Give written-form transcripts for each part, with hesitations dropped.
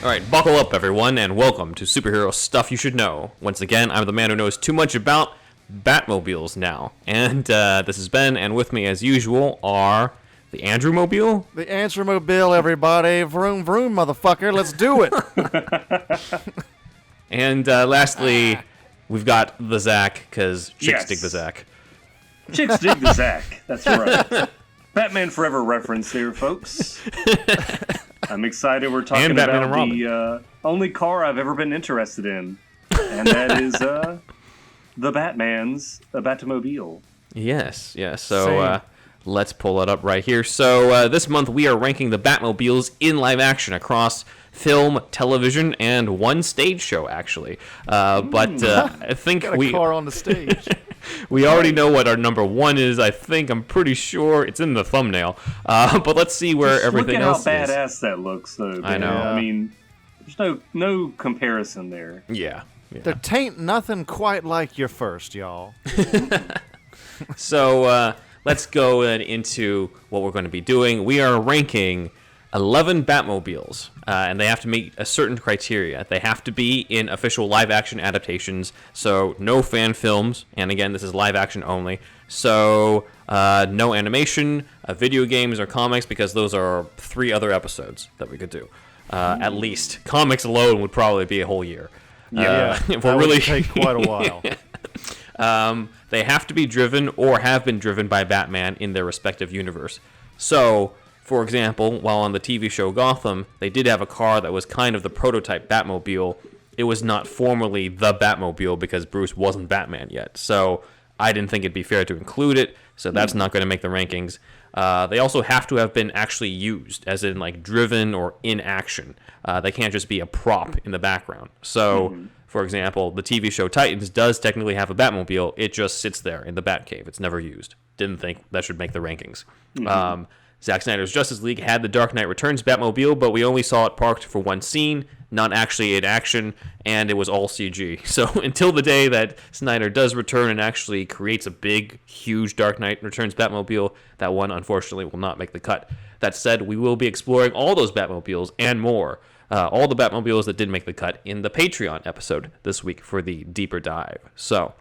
Alright, buckle up everyone, and welcome to Superhero Stuff You Should Know. Once again, I'm the man who knows too much about Batmobiles now. And this is Ben, and with me as usual are the Andrew Mobile. The Andrew Mobile, everybody. Vroom, vroom, motherfucker. Let's do it. And lastly, we've got the Zach, because chicks dig the Zach. Chicks dig the Zach. That's right. Batman Forever reference here, folks. I'm excited we're talking about the only car I've ever been interested in, and that is the Batman's Batmobile. Yes. So let's pull it up right here. So this month we are ranking the Batmobiles in live action across film, television, and one stage show, actually. But I think Got a car on the stage. We already know what our number one is. I'm pretty sure it's in the thumbnail. But let's see where everything else is. Look at how badass that looks, though. I know. I mean, there's no comparison there. Yeah. There tain't nothing quite like your first, y'all. So let's go into what we're going to be doing. We are ranking 11 Batmobiles, and they have to meet a certain criteria. They have to be in official live-action adaptations, so no fan films, and again, this is live-action only, so no animation, video games, or comics, because those are 3 other episodes that we could do, at least. Comics alone would probably be a whole year. If that would take quite a while. They have to be driven or have been driven by Batman in their respective universe. So, for example, while on the TV show Gotham, they did have a car that was kind of the prototype Batmobile. It was not formally the Batmobile because Bruce wasn't Batman yet. So I didn't think it'd be fair to include it, so that's not going to make the rankings. They also have to have been actually used, as in like driven or in action. They can't just be a prop in the background. So, for example, the TV show Titans does technically have a Batmobile. It just sits there in the Batcave. It's never used. Didn't think that should make the rankings. Zack Snyder's Justice League had the Dark Knight Returns Batmobile, but we only saw it parked for one scene, not actually in action, and it was all CG. So until the day that Snyder does return and actually creates a big, huge Dark Knight Returns Batmobile, that one, unfortunately, will not make the cut. That said, we will be exploring all those Batmobiles and more, all the Batmobiles that did make the cut in the Patreon episode this week for the deeper dive. So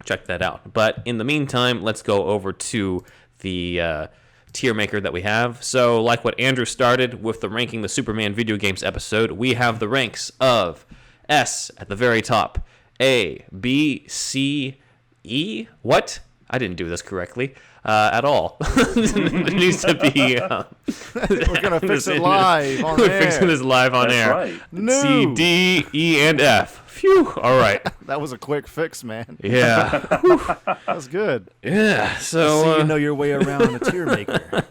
check that out. But in the meantime, let's go over to the tier maker that we have. So like what Andrew started with the ranking the Superman video games episode, we have the ranks of S at the very top, A, B, C, E. What? I didn't do this correctly at all. It needs to be We're gonna fix it live on we're air. fixing this live on That's air. right. No. C, D, E, and F. Phew. All right. That was a quick fix, man. Yeah. That was good. Yeah. So So you know your way around the tier maker.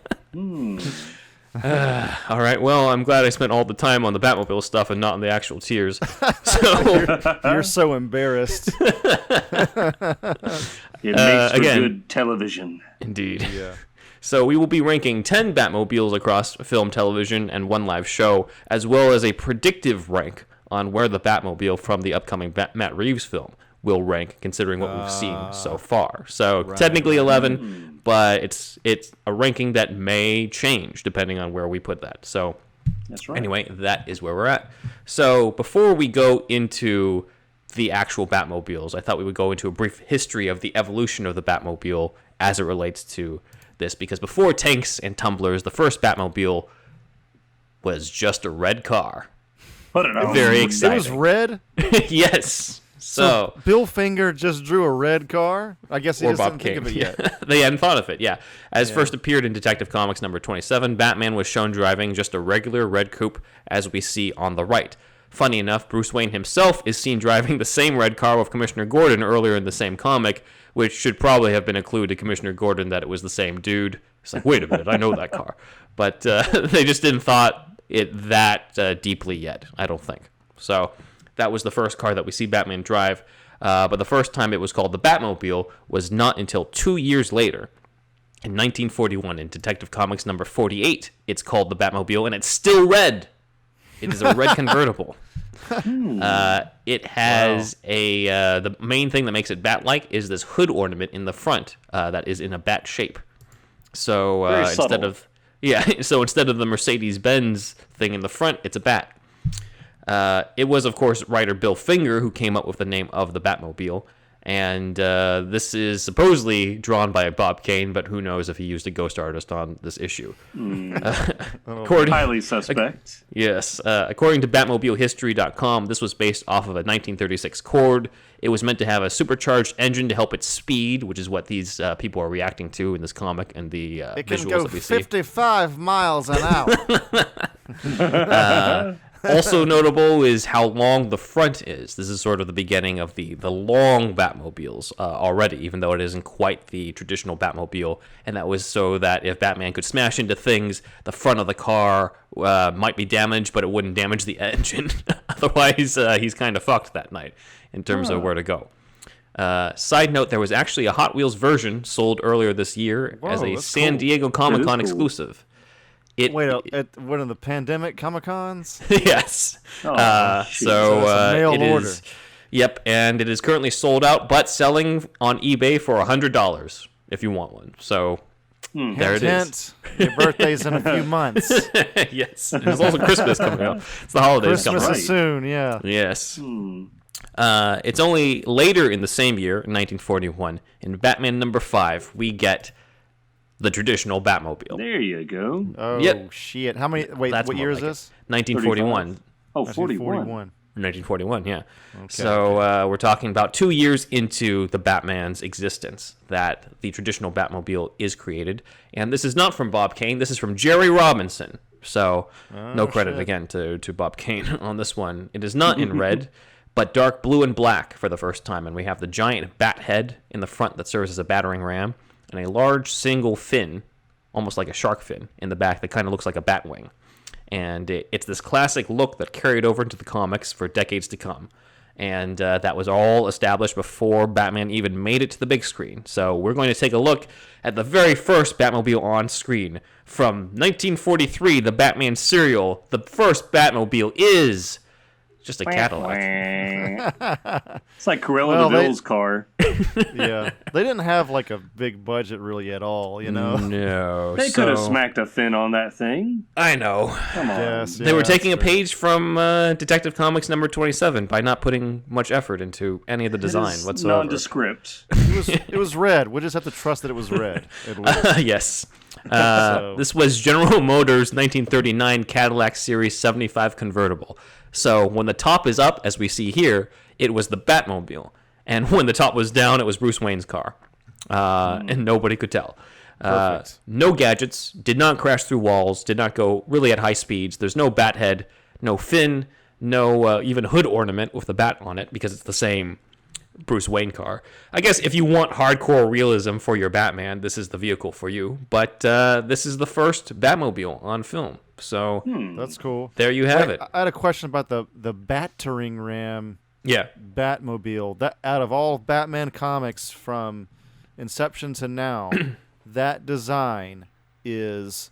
all right. Well, I'm glad I spent all the time on the Batmobile stuff and not on the actual tiers. So You're so embarrassed. It makes for again. good television. indeed. Yeah. So we will be ranking 10 Batmobiles across film, television, and one live show, as well as a predictive rank on where the Batmobile from the upcoming Matt Reeves film will rank, considering what we've seen so far. So technically 11, but it's a ranking that may change depending on where we put that. So That's right. anyway, that is where we're at. So before we go into the actual Batmobiles, I thought we would go into a brief history of the evolution of the Batmobile as it relates to this, because before tanks and tumblers, the first Batmobile was just a red car. Put it on. Very It exciting. was red. Yes. So Bill Finger just drew a red car. I guess he or just Bob didn't think of it yet. They hadn't thought of it, yeah. As first appeared in Detective Comics number 27, Batman was shown driving just a regular red coupe, as we see on the right. Funny enough, Bruce Wayne himself is seen driving the same red car with Commissioner Gordon earlier in the same comic, which should probably have been included to Commissioner Gordon that it was the same dude. It's like, wait a minute, I know that car. But they just didn't thought it that deeply yet, I don't think. So that was the first car that we see Batman drive. But the first time it was called the Batmobile was not until 2 years later. In 1941, in Detective Comics number 48, it's called the Batmobile, and it's still red. It is a red convertible. It has the main thing that makes it bat-like is this hood ornament in the front that is in a bat shape. So instead of the Mercedes-Benz thing in the front, it's a bat. It was, of course, writer Bill Finger who came up with the name of the Batmobile. And this is supposedly drawn by Bob Kane, but who knows if he used a ghost artist on this issue. Highly suspect. Yes. According to BatmobileHistory.com, this was based off of a 1936 Cord. It was meant to have a supercharged engine to help its speed, which is what these people are reacting to in this comic and the it visuals can go that we see. 55 miles an hour. Also notable is how long the front is. This is sort of the beginning of the long Batmobiles already, even though it isn't quite the traditional Batmobile. And that was so that if Batman could smash into things, the front of the car might be damaged, but it wouldn't damage the engine. Otherwise, he's kind of fucked that night in terms of where to go. Side note, there was actually a Hot Wheels version sold earlier this year as a San Diego Comic-Con exclusive. Wait, at one of the pandemic Comic-Cons? Yes. Oh, so mail it order. is. Yep, and it is currently sold out, but selling on eBay for $100 if you want one. So there it is. Your birthday's in a few months. Yes. And there's also Christmas coming up. It's the holidays Christmas coming up. is soon, yeah. Yes. It's only later in the same year, in 1941, in Batman number 5, we get the traditional Batmobile. There you go. Oh, Yep. shit. How many? Wait, That's what more year is like it. this? 1941. Oh, 41. 1941, yeah. Okay. So we're talking about 2 years into the Batman's existence that the traditional Batmobile is created. And this is not from Bob Kane. This is from Jerry Robinson. So no credit again to Bob Kane on this one. It is not in red, but dark blue and black for the first time. And we have the giant bat head in the front that serves as a battering ram, and a large single fin, almost like a shark fin, in the back that kind of looks like a bat wing. And it's this classic look that carried over into the comics for decades to come. And that was all established before Batman even made it to the big screen. So we're going to take a look at the very first Batmobile on screen. From 1943, the Batman serial, the first Batmobile is just a Cadillac. It's like Cruella de Vil's car. Yeah. They didn't have like a big budget really at all, you know? No. They could have smacked a fin on that thing. I know. Come on. Yes, They were taking a that's true. page from Detective Comics number 27 by not putting much effort into any of the design It is whatsoever. nondescript. It was red. We just have to trust that it was red. At least. Yes. So- This was General Motors' 1939 Cadillac Series 75 convertible. So when the top is up, as we see here, it was the Batmobile. And when the top was down, it was Bruce Wayne's car. And nobody could tell. Perfect. No gadgets, did not crash through walls, did not go really at high speeds. There's no bat head, no fin, no even hood ornament with the bat on it because it's the same Bruce Wayne car. I guess if you want hardcore realism for your Batman, this is the vehicle for you. But this is the first Batmobile on film. So That's cool. there you have Wait, it. I had a question about the battering ram Yeah. Batmobile. That out of all Batman comics from inception to now, that design is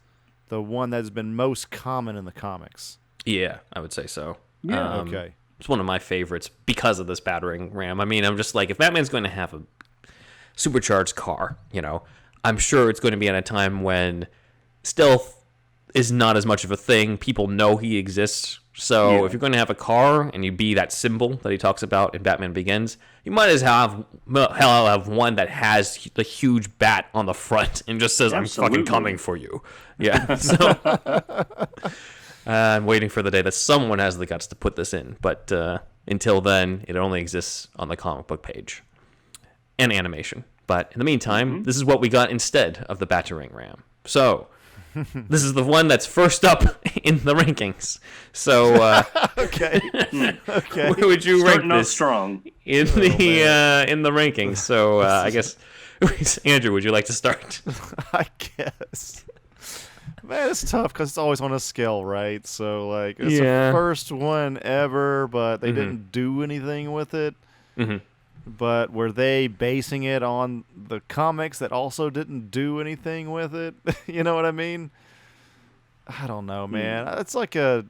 the one that's been most common in the comics. Yeah, I would say so. Yeah. Okay. It's one of my favorites because of this battering ram. I mean, I'm just like, if Batman's going to have a supercharged car, I'm sure it's going to be at a time when stealth is not as much of a thing. People know he exists. So if you're going to have a car and you be that symbol that he talks about in Batman Begins, you might as well have one that has the huge bat on the front and just says, Absolutely. I'm fucking coming for you. Yeah. So I'm waiting for the day that someone has the guts to put this in. But until then, it only exists on the comic book page and animation. But in the meantime, this is what we got instead of the Batarang Ram. So this is the one that's first up in the rankings. So Okay. Okay. where would you Starting rank off this strong. in the rankings? So I guess, Andrew, would you like to start? I guess. Man, it's tough because it's always on a scale, right? So, like, it's Yeah. the first one ever, but they didn't do anything with it. Mm-hmm. But were they basing it on the comics that also didn't do anything with it? You know what I mean? I don't know, man. It's like I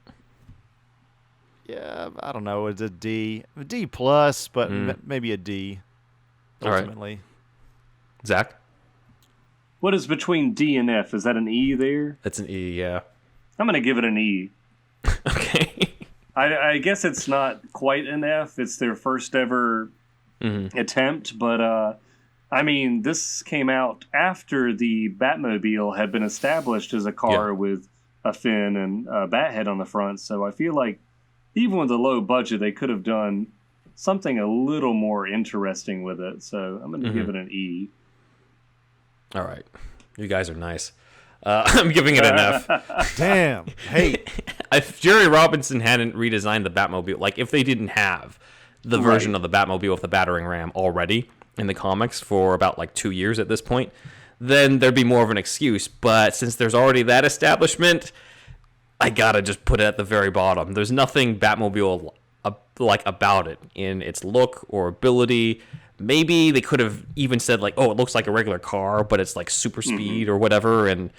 don't know. It's a D plus, but maybe a D. All right. Ultimately, Zach? What is between D and F? Is that an E there? That's an E, yeah. I'm going to give it an E. Okay. I guess it's not quite an F. It's their first ever attempt, but I mean, this came out after the Batmobile had been established as a car with a fin and a bat head on the front. So I feel like even with a low budget, they could have done something a little more interesting with it. So I'm going to give it an E. All right. You guys are nice. I'm giving it an F. Damn. Hey. If Jerry Robinson hadn't redesigned the Batmobile, like if they didn't have the version of the Batmobile with the battering ram already in the comics for about like 2 years at this point, then there'd be more of an excuse. But since there's already that establishment, I gotta just put it at the very bottom. There's nothing Batmobile like about it in its look or ability. Maybe they could have even said like, oh, it looks like a regular car, but it's like super speed or whatever, and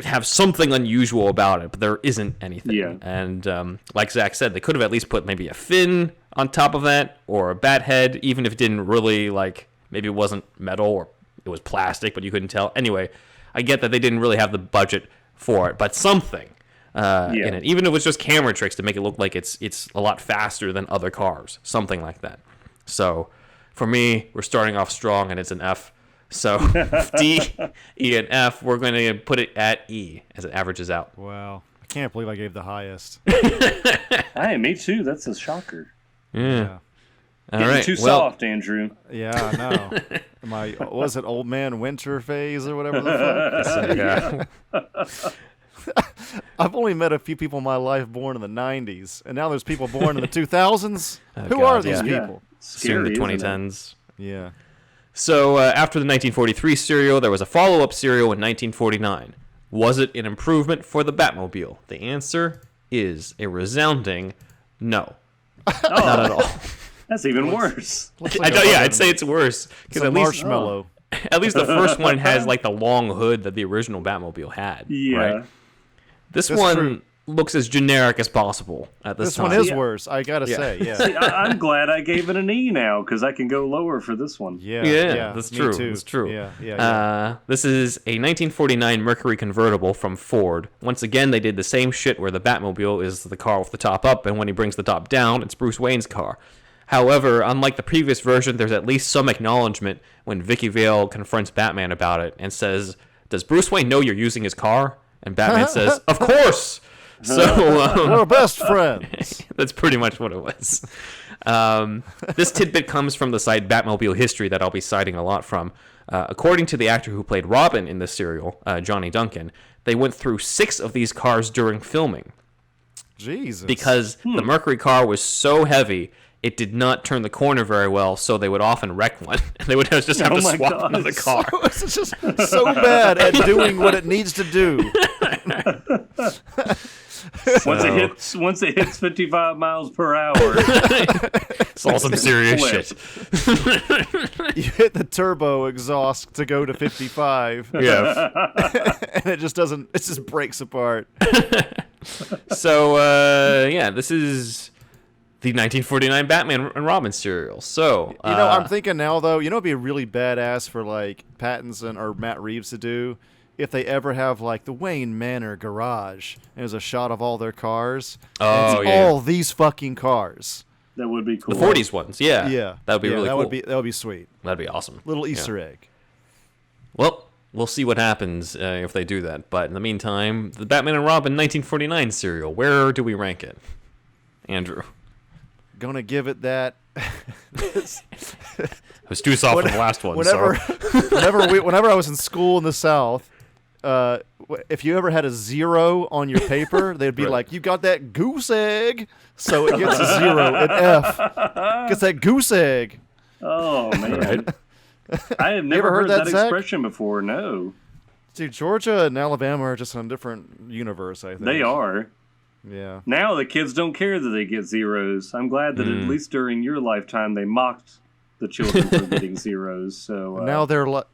have something unusual about it. But there isn't anything. Yeah. And like Zach said, they could have at least put maybe a fin on top of that or a bat head, even if it didn't really like. Maybe it wasn't metal or it was plastic, but you couldn't tell. Anyway, I get that they didn't really have the budget for it, but something in it. Even if it was just camera tricks to make it look like it's a lot faster than other cars. Something like that. So, for me, we're starting off strong, and it's an F. So, D, E, and F, we're going to put it at E as it averages out. Wow. I can't believe I gave the highest. Hey, me too. That's a shocker. Yeah. All Getting right. too soft, Andrew. Yeah, I know. Was it old man winter phase or whatever the fuck? I've only met a few people in my life born in the 90s, and now there's people born in the 2000s. Who are these people? Soon the 2010s. Yeah. So after the 1943 serial, there was a follow-up serial in 1949. Was it an improvement for the Batmobile? The answer is a resounding no. Not at all. That's even worse. I'd say it's worse. It's a marshmallow. At least the first one has like the long hood that the original Batmobile had. Yeah. Right? This one looks as generic as possible at this time. This one is worse, I gotta say. Yeah. See, I'm glad I gave it an E now because I can go lower for this one. Yeah, that's true. That's true. Yeah. This is a 1949 Mercury convertible from Ford. Once again, they did the same shit where the Batmobile is the car with the top up, and when he brings the top down, it's Bruce Wayne's car. However, unlike the previous version, there's at least some acknowledgement when Vicky Vale confronts Batman about it and says, "Does Bruce Wayne know you're using his car?" And Batman says, "Of course." So we're best friends. That's pretty much what it was. This tidbit comes from the site Batmobile History that I'll be citing a lot from. According to the actor who played Robin in this serial, Johnny Duncan, they went through 6 of these cars during filming. Jesus. Because the Mercury car was so heavy, it did not turn the corner very well, so they would often wreck one. And they would just have to swap another car. It's just so bad at doing what it needs to do. Once it hits 55 miles per hour, it's all some serious shit. You hit the turbo exhaust to go to 55. Yeah. And it just breaks apart. So, this is the 1949 Batman and Robin serial. So, I'm thinking now, though, it'd be really badass for, like, Pattinson or Matt Reeves to do if they ever have, like, the Wayne Manor garage. And there's a shot of all their cars. Oh, yeah. All these fucking cars. That would be cool. The 40s ones, yeah. Yeah. That would be really cool. That would be sweet. That'd be awesome. Little Easter egg. Well, we'll see what happens if they do that. But in the meantime, the Batman and Robin 1949 serial, where do we rank it? Andrew? Gonna give it that. It was too soft for the last one. Whenever I was in school in the South, if you ever had a 0 on your paper, they'd be like, "You got that goose egg," so it gets a 0. An F gets that goose egg. Oh man, right? I have never heard that expression before. No, dude, Georgia and Alabama are just on a different universe. I think they are. Yeah. Now the kids don't care that they get 0s. I'm glad that at least during your lifetime they mocked the children for getting 0s. So now they're like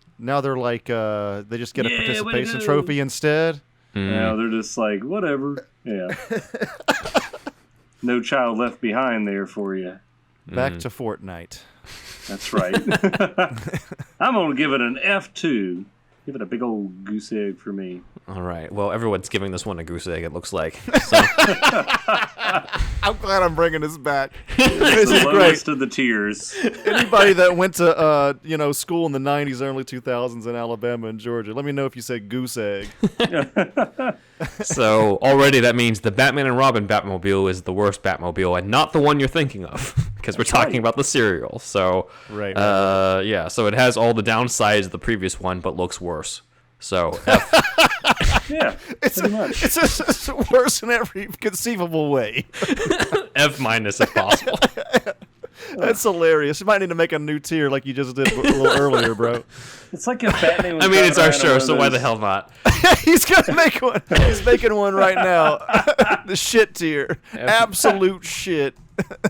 they just get a participation trophy instead. Now they're just like whatever. Yeah. No child left behind there for you. Back to Fortnite. That's right. I'm gonna give it an F2. Give it a big old goose egg for me. All right. Well, everyone's giving this one a goose egg, it looks like. So. I'm glad I'm bringing this back. It's the lowest of the tiers. Anybody that went to school in the 90s, early 2000s in Alabama and Georgia, let me know if you said goose egg. So already that means the Batman and Robin Batmobile is the worst Batmobile and not the one you're thinking of, because we're talking about the Serial. So right. Yeah, so it has all the downsides of the previous one but looks worse. So F. Yeah, pretty much. It's worse in every conceivable way. F- if possible. That's hilarious. You might need to make a new tier like you just did a little earlier, bro. It's like if Batman was It's our around show, one so of why those- the hell not? He's gonna make one. He's making one right now. The shit tier. Absolute shit.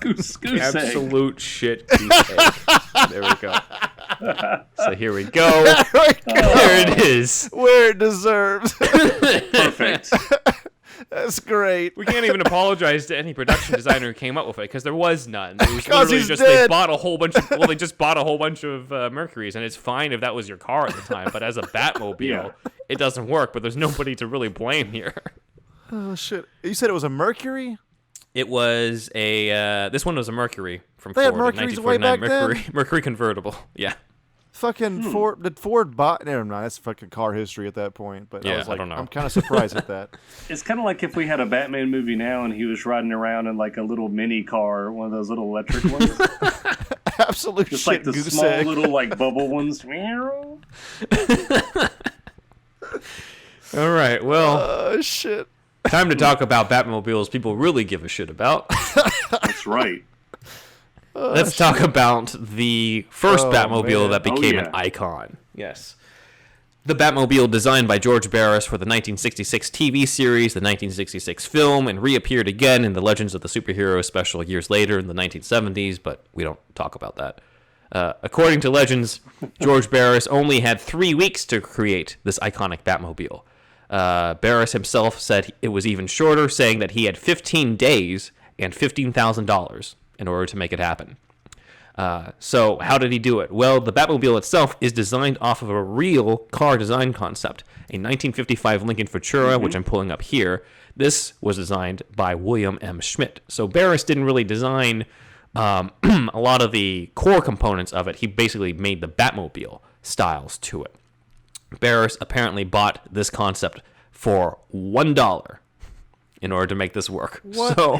Goose egg. Absolute shit. Goose egg. There we go. So here we go. There it is. Where it deserves. Perfect. That's great. We can't even apologize to any production designer who came up with it, because there was none. It was 'Cause literally he's just dead. they bought a whole bunch of they just bought a whole bunch of Mercuries, and it's fine if that was your car at the time, but as a Batmobile, it doesn't work. But there's nobody to really blame here. Oh shit! You said it was a Mercury? It was a this one was a Mercury from They had Ford, Mercuries a way 1949 back then? Mercury convertible. Yeah. Fucking Ford. Did Ford buy? Never mind. That's fucking car history at that point. But Yeah, I was like, I don't know. I'm kind of surprised at that. It's kind of like if we had a Batman movie now and he was riding around in like a little mini car, one of those little electric ones. Absolute Just shit. like the goose small egg. little like bubble ones. All right. Well, Oh shit. time to talk about Batmobiles people really give a shit about. That's right. Let's talk about the first Oh, Batmobile man. that became yeah. an icon. Yes. The Batmobile designed by George Barris for the 1966 TV series, the 1966 film, and reappeared again in the Legends of the Superheroes special years later in the 1970s, but we don't talk about that. According to Legends, George Barris only had 3 weeks to create this iconic Batmobile. Barris himself said it was even shorter, saying that he had 15 days and $15,000 in order to make it happen. So how did he do it? Well, the Batmobile itself is designed off of a real car design concept, a 1955 Lincoln Futura, which I'm pulling up here. This was designed by William M. Schmidt. So Barris didn't really design a lot of the core components of it. He basically made the Batmobile styles to it. Barris apparently bought this concept for $1 in order to make this work. What? So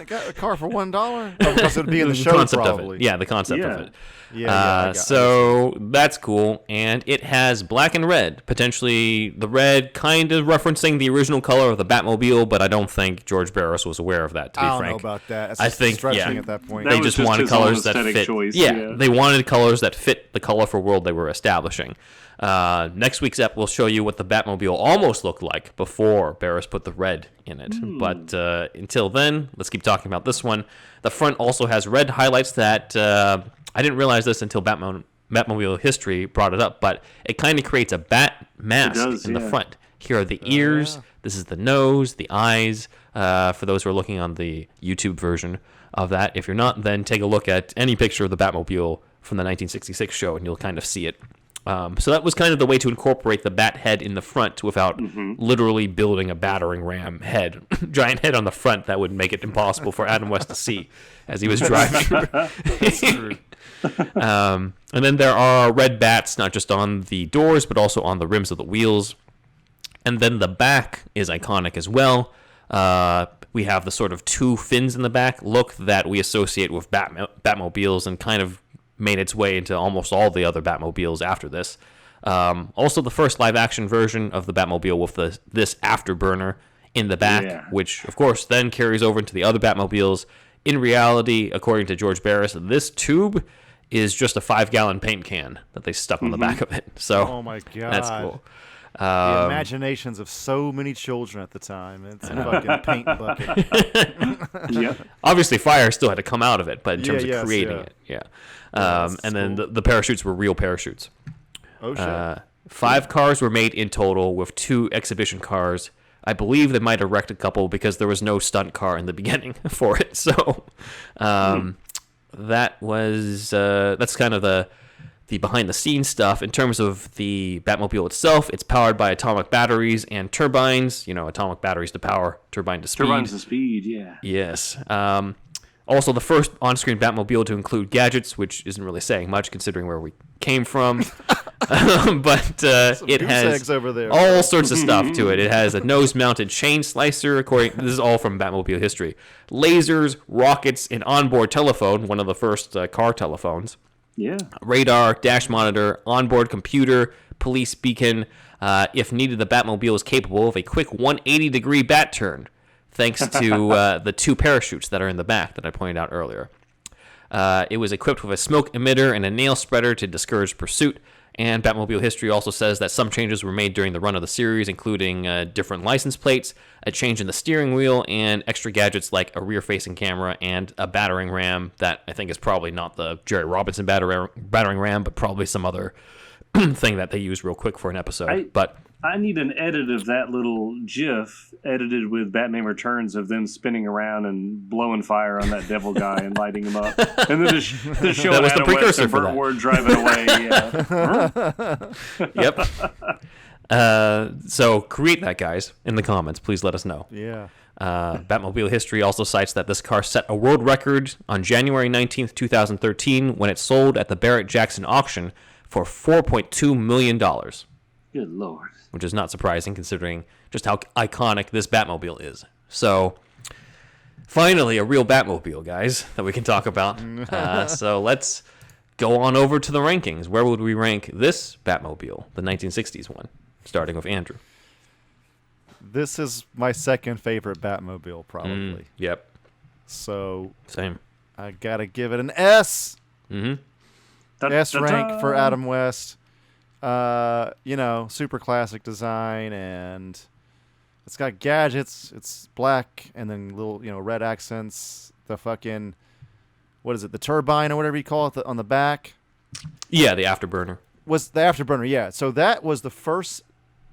Got a car for $1? Oh, because it'd be in the show, concept probably. of it. Yeah, the concept of it. Yeah. So that's cool, and it has black and red. Potentially the red kind of referencing the original color of the Batmobile, but I don't think George Barris was aware of that, to be I don't frank. know about that. That's I just think, stretching yeah. at that point. That They was just just wanted his own colors that aesthetic fit. choice, yeah, yeah. they wanted colors that fit the colorful world they were establishing. Next week's ep will show you what the Batmobile almost looked like before Barris put the red in it. But until then, let's keep talking about this one. The front also has red highlights that I didn't realize this until Batmobile history brought it up, but it kind of creates a bat mask in the front. Here are the ears. yeah. This is the nose, the eyes. For those who are looking on the YouTube version of that. If you're not, then take a look at any picture of the Batmobile from the 1966 show, and you'll kind of see it. So that was kind of the way to incorporate the bat head in the front without literally building a battering ram head, giant head on the front that would make it impossible for Adam West to see as he was driving. And then there are red bats, not just on the doors, but also on the rims of the wheels. And then the back is iconic as well. We have the sort of two fins in the back look that we associate with Batmobiles and kind of made its way into almost all the other Batmobiles after this. Also, the first live-action version of the Batmobile with this afterburner in the back, which, of course, then carries over into the other Batmobiles. In reality, according to George Barris, this tube is just a 5-gallon paint can that they stuck on the back of it. So, Oh my god. that's cool. The imaginations of so many children at the time. It's a fucking paint bucket. Yep. Obviously, fire still had to come out of it, but in terms yes, of creating yeah. it, yeah. that's And then cool. the parachutes were real parachutes. Oh shit. 5 cars were made in total, with 2 exhibition cars. I believe they might have wrecked a couple because there was no stunt car in the beginning for it. So that was that's kind of the the behind-the-scenes stuff. In terms of the Batmobile itself, it's powered by atomic batteries and turbines. Atomic batteries to power, turbine to speed. Turbines to speed, yeah. Yes. Also, the first on-screen Batmobile to include gadgets, which isn't really saying much considering where we came from. But it has over there. all sorts of stuff to it. It has a nose-mounted chain slicer. This is all from Batmobile history. Lasers, rockets, an onboard telephone, one of the first car telephones. Yeah. Radar, dash monitor, onboard computer, police beacon. If needed, the Batmobile is capable of a quick 180-degree bat turn, thanks to the 2 parachutes that are in the back that I pointed out earlier. It was equipped with a smoke emitter and a nail spreader to discourage pursuit. And Batmobile history also says that some changes were made during the run of the series, including different license plates, a change in the steering wheel, and extra gadgets like a rear-facing camera and a battering ram that I think is probably not the Jerry Robinson battering ram, but probably some other thing that they used real quick for an episode. I need an edit of that little GIF edited with Batman Returns of them spinning around and blowing fire on that devil guy and lighting him up. And then the show that was Adam the precursor West and for Burt that. Ward driving away. Yeah. Yep. So create that, guys, in the comments. Please let us know. Yeah. Batmobile history also cites that this car set a world record on January 19th, 2013, when it sold at the Barrett-Jackson auction for $4.2 million. Good Lord. Which is not surprising considering just how iconic this Batmobile is. So, finally, a real Batmobile, guys, that we can talk about. So let's go on over to the rankings. Where would we rank this Batmobile, the 1960s one, starting with Andrew? This is my second favorite Batmobile, probably. Yep. So Same. I gotta give it an S. Mm-hmm. S rank for Adam West. Super classic design, and it's got gadgets. It's black and then little, red accents. The fucking, what is it? The turbine or whatever you call it on the back. Yeah, the afterburner. Was the afterburner? Yeah. So that was the first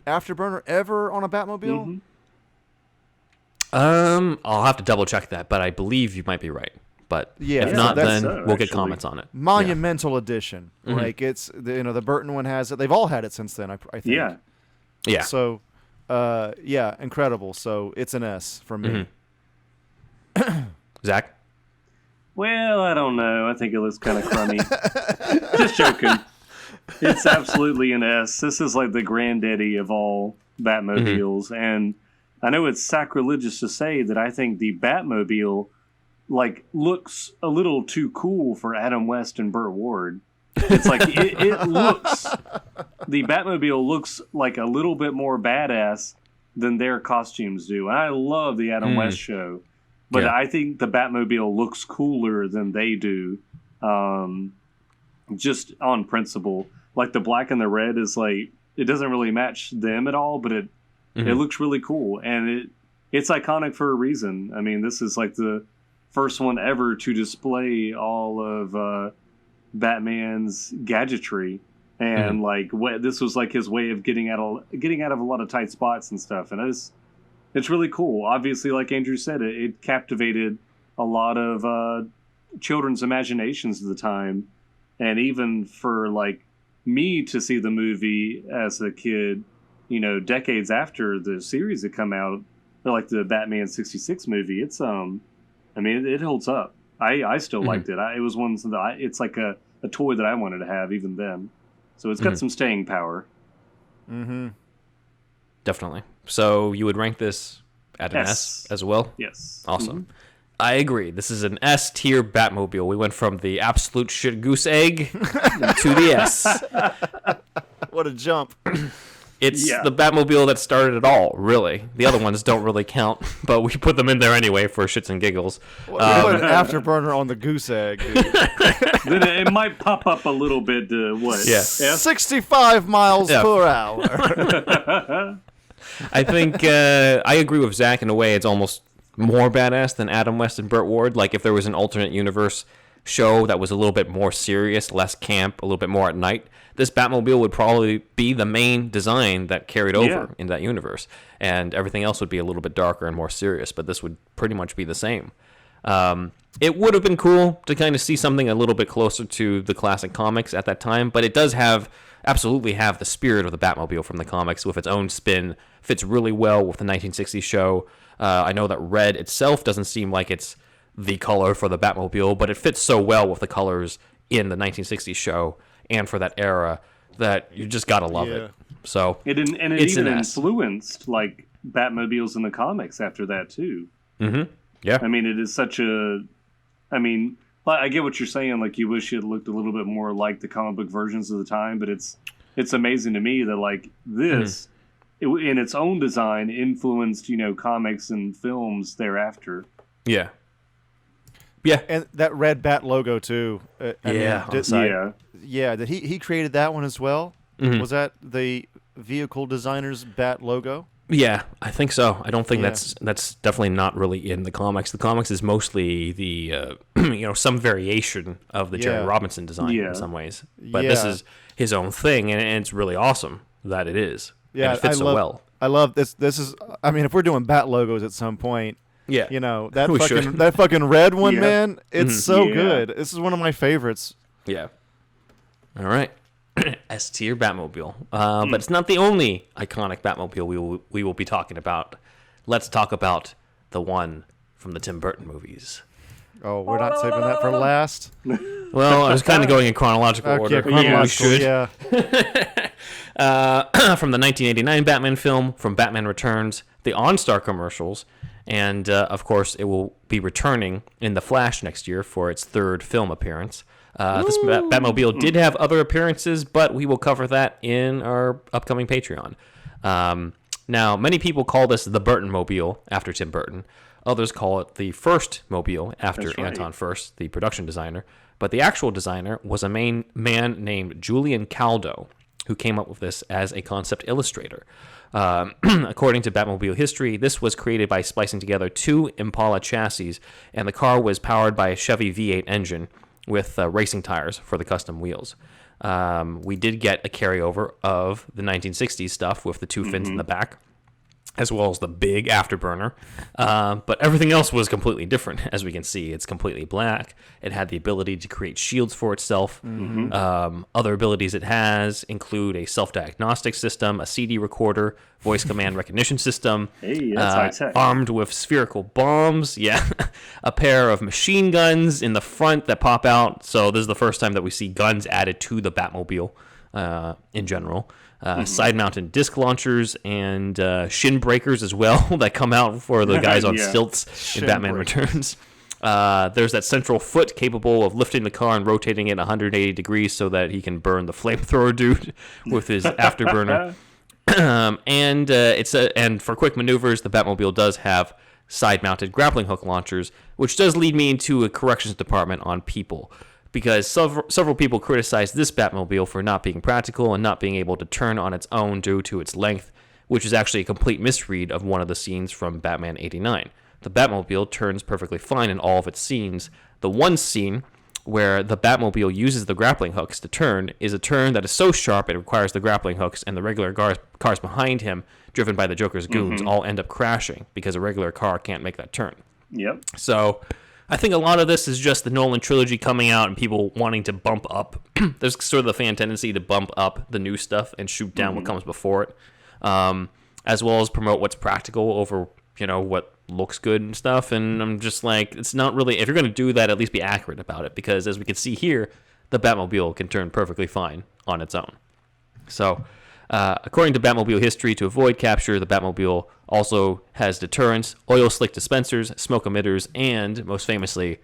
afterburner ever on a Batmobile. Mm-hmm. I'll have to double check that, but I believe you might be right. But Yeah, if yeah, not, that's- then we'll get comments on it. Monumental edition. Like it's the Burton one has it. They've all had it since then. I think. Yeah. Yeah. So, incredible. So it's an S for me. Zach? Well, I don't know. I think it looks kind of crummy. Just joking. It's absolutely an S. This is like the granddaddy of all Batmobiles. And I know it's sacrilegious to say that I think the Batmobile looks a little too cool for Adam West and Burt Ward. It's like it looks, the Batmobile looks like a little bit more badass than their costumes do. And I love the Adam West show, but I think the Batmobile looks cooler than they do, just on principle. Like the black and the red is like, it doesn't really match them at all, but it looks really cool, and it's iconic for a reason. I mean, this is like the first one ever to display all of Batman's gadgetry, and this was like his way of getting out of a lot of tight spots and stuff. And it's really cool. Obviously, like Andrew said, it captivated a lot of children's imaginations at the time, and even for like me to see the movie as a kid, decades after the series had come out, like the Batman '66 movie. It's it holds up. I still liked it. It was one that it's like a toy that I wanted to have even then. So it's got some staying power. Mm-hmm. Definitely. So you would rank this at an S as well? Yes. Awesome. I agree. This is an S tier Batmobile. We went from the absolute shit goose egg to the S. What a jump. It's the Batmobile that started it all, really. The other ones don't really count, but we put them in there anyway for shits and giggles. Well, put an afterburner on the goose egg, dude. Then it might pop up a little bit to what? Yeah. 65 miles per hour. I think I agree with Zach in a way. It's almost more badass than Adam West and Burt Ward. Like if there was an alternate universe show that was a little bit more serious, less camp, a little bit more at night, this Batmobile would probably be the main design that carried over in that universe, and everything else would be a little bit darker and more serious, but this would pretty much be the same. It would have been cool to kind of see something a little bit closer to the classic comics at that time, but it does absolutely have the spirit of the Batmobile from the comics with its own spin. Fits really well with the 1960s show. I know that red itself doesn't seem like it's the color for the Batmobile, but it fits so well with the colors in the 1960s show and for that era that you just gotta love it. So it even influenced like Batmobiles in the comics after that too. Mm-hmm. Yeah. I mean, it is such a. I mean, I get what you're saying. Like, you wish it looked a little bit more like the comic book versions of the time, but it's amazing to me that like this. In its own design, influenced comics and films thereafter. Yeah, and that red bat logo too. Yeah. Did he created that one as well? Mm-hmm. Was that the vehicle designer's bat logo? Yeah, I think so. I don't think that's definitely not really in the comics. The comics is mostly the some variation of the Jerry Robinson design in some ways, but this is his own thing, and it's really awesome that it is. Yeah, and it fits so well. I love this. This is, I mean, if we're doing bat logos at some point, that fucking red one, man, it's so good. This is one of my favorites. Yeah. All right. S tier Batmobile, but it's not the only iconic Batmobile we will be talking about. Let's talk about the one from the Tim Burton movies. Oh, we're not saving that for last. Well, I was kind of going in chronological order. Chronological, yeah. From the 1989 Batman film, from Batman Returns, the OnStar commercials, and of course, it will be returning in The Flash next year for its third film appearance. This Batmobile did have other appearances, but we will cover that in our upcoming Patreon. Now, many people call this the Burton Mobile after Tim Burton. Others call it the First Mobile after Anton Furst, the production designer. But the actual designer was a man named Julian Caldo, who came up with this as a concept illustrator. According to Batmobile history, this was created by splicing together two Impala chassis, and the car was powered by a Chevy V8 engine with racing tires for the custom wheels. We did get a carryover of the 1960s stuff with the two fins in the back, as well as the big afterburner. But everything else was completely different. As we can see, it's completely black. It had the ability to create shields for itself. Other abilities it has include a self-diagnostic system, a CD recorder, voice command recognition system, that's high-tech. Armed with spherical bombs, a pair of machine guns in the front that pop out. So this is the first time that we see guns added to the Batmobile in general. Side-mounted disc launchers and shin breakers as well that come out for the guys on stilts in Batman Returns. There's that central foot capable of lifting the car and rotating it 180 degrees so that he can burn the flamethrower dude with his afterburner. And for quick maneuvers, the Batmobile does have side-mounted grappling hook launchers, which does lead me into a corrections department on people. Because several people criticized this Batmobile for not being practical and not being able to turn on its own due to its length, which is actually a complete misread of one of the scenes from Batman 89. The Batmobile turns perfectly fine in all of its scenes. The one scene where the Batmobile uses the grappling hooks to turn is a turn that is so sharp it requires the grappling hooks, and the regular cars behind him, driven by the Joker's goons, all end up crashing because a regular car can't make that turn. Yep. So I think a lot of this is just the Nolan trilogy coming out and people wanting to bump up. There's sort of the fan tendency to bump up the new stuff and shoot down what comes before it, as well as promote what's practical over, what looks good and stuff. And I'm just like, it's not really, if you're going to do that, at least be accurate about it, because as we can see here, the Batmobile can turn perfectly fine on its own. So, according to Batmobile history, to avoid capture, the Batmobile also has deterrents, oil slick dispensers, smoke emitters, and, most famously,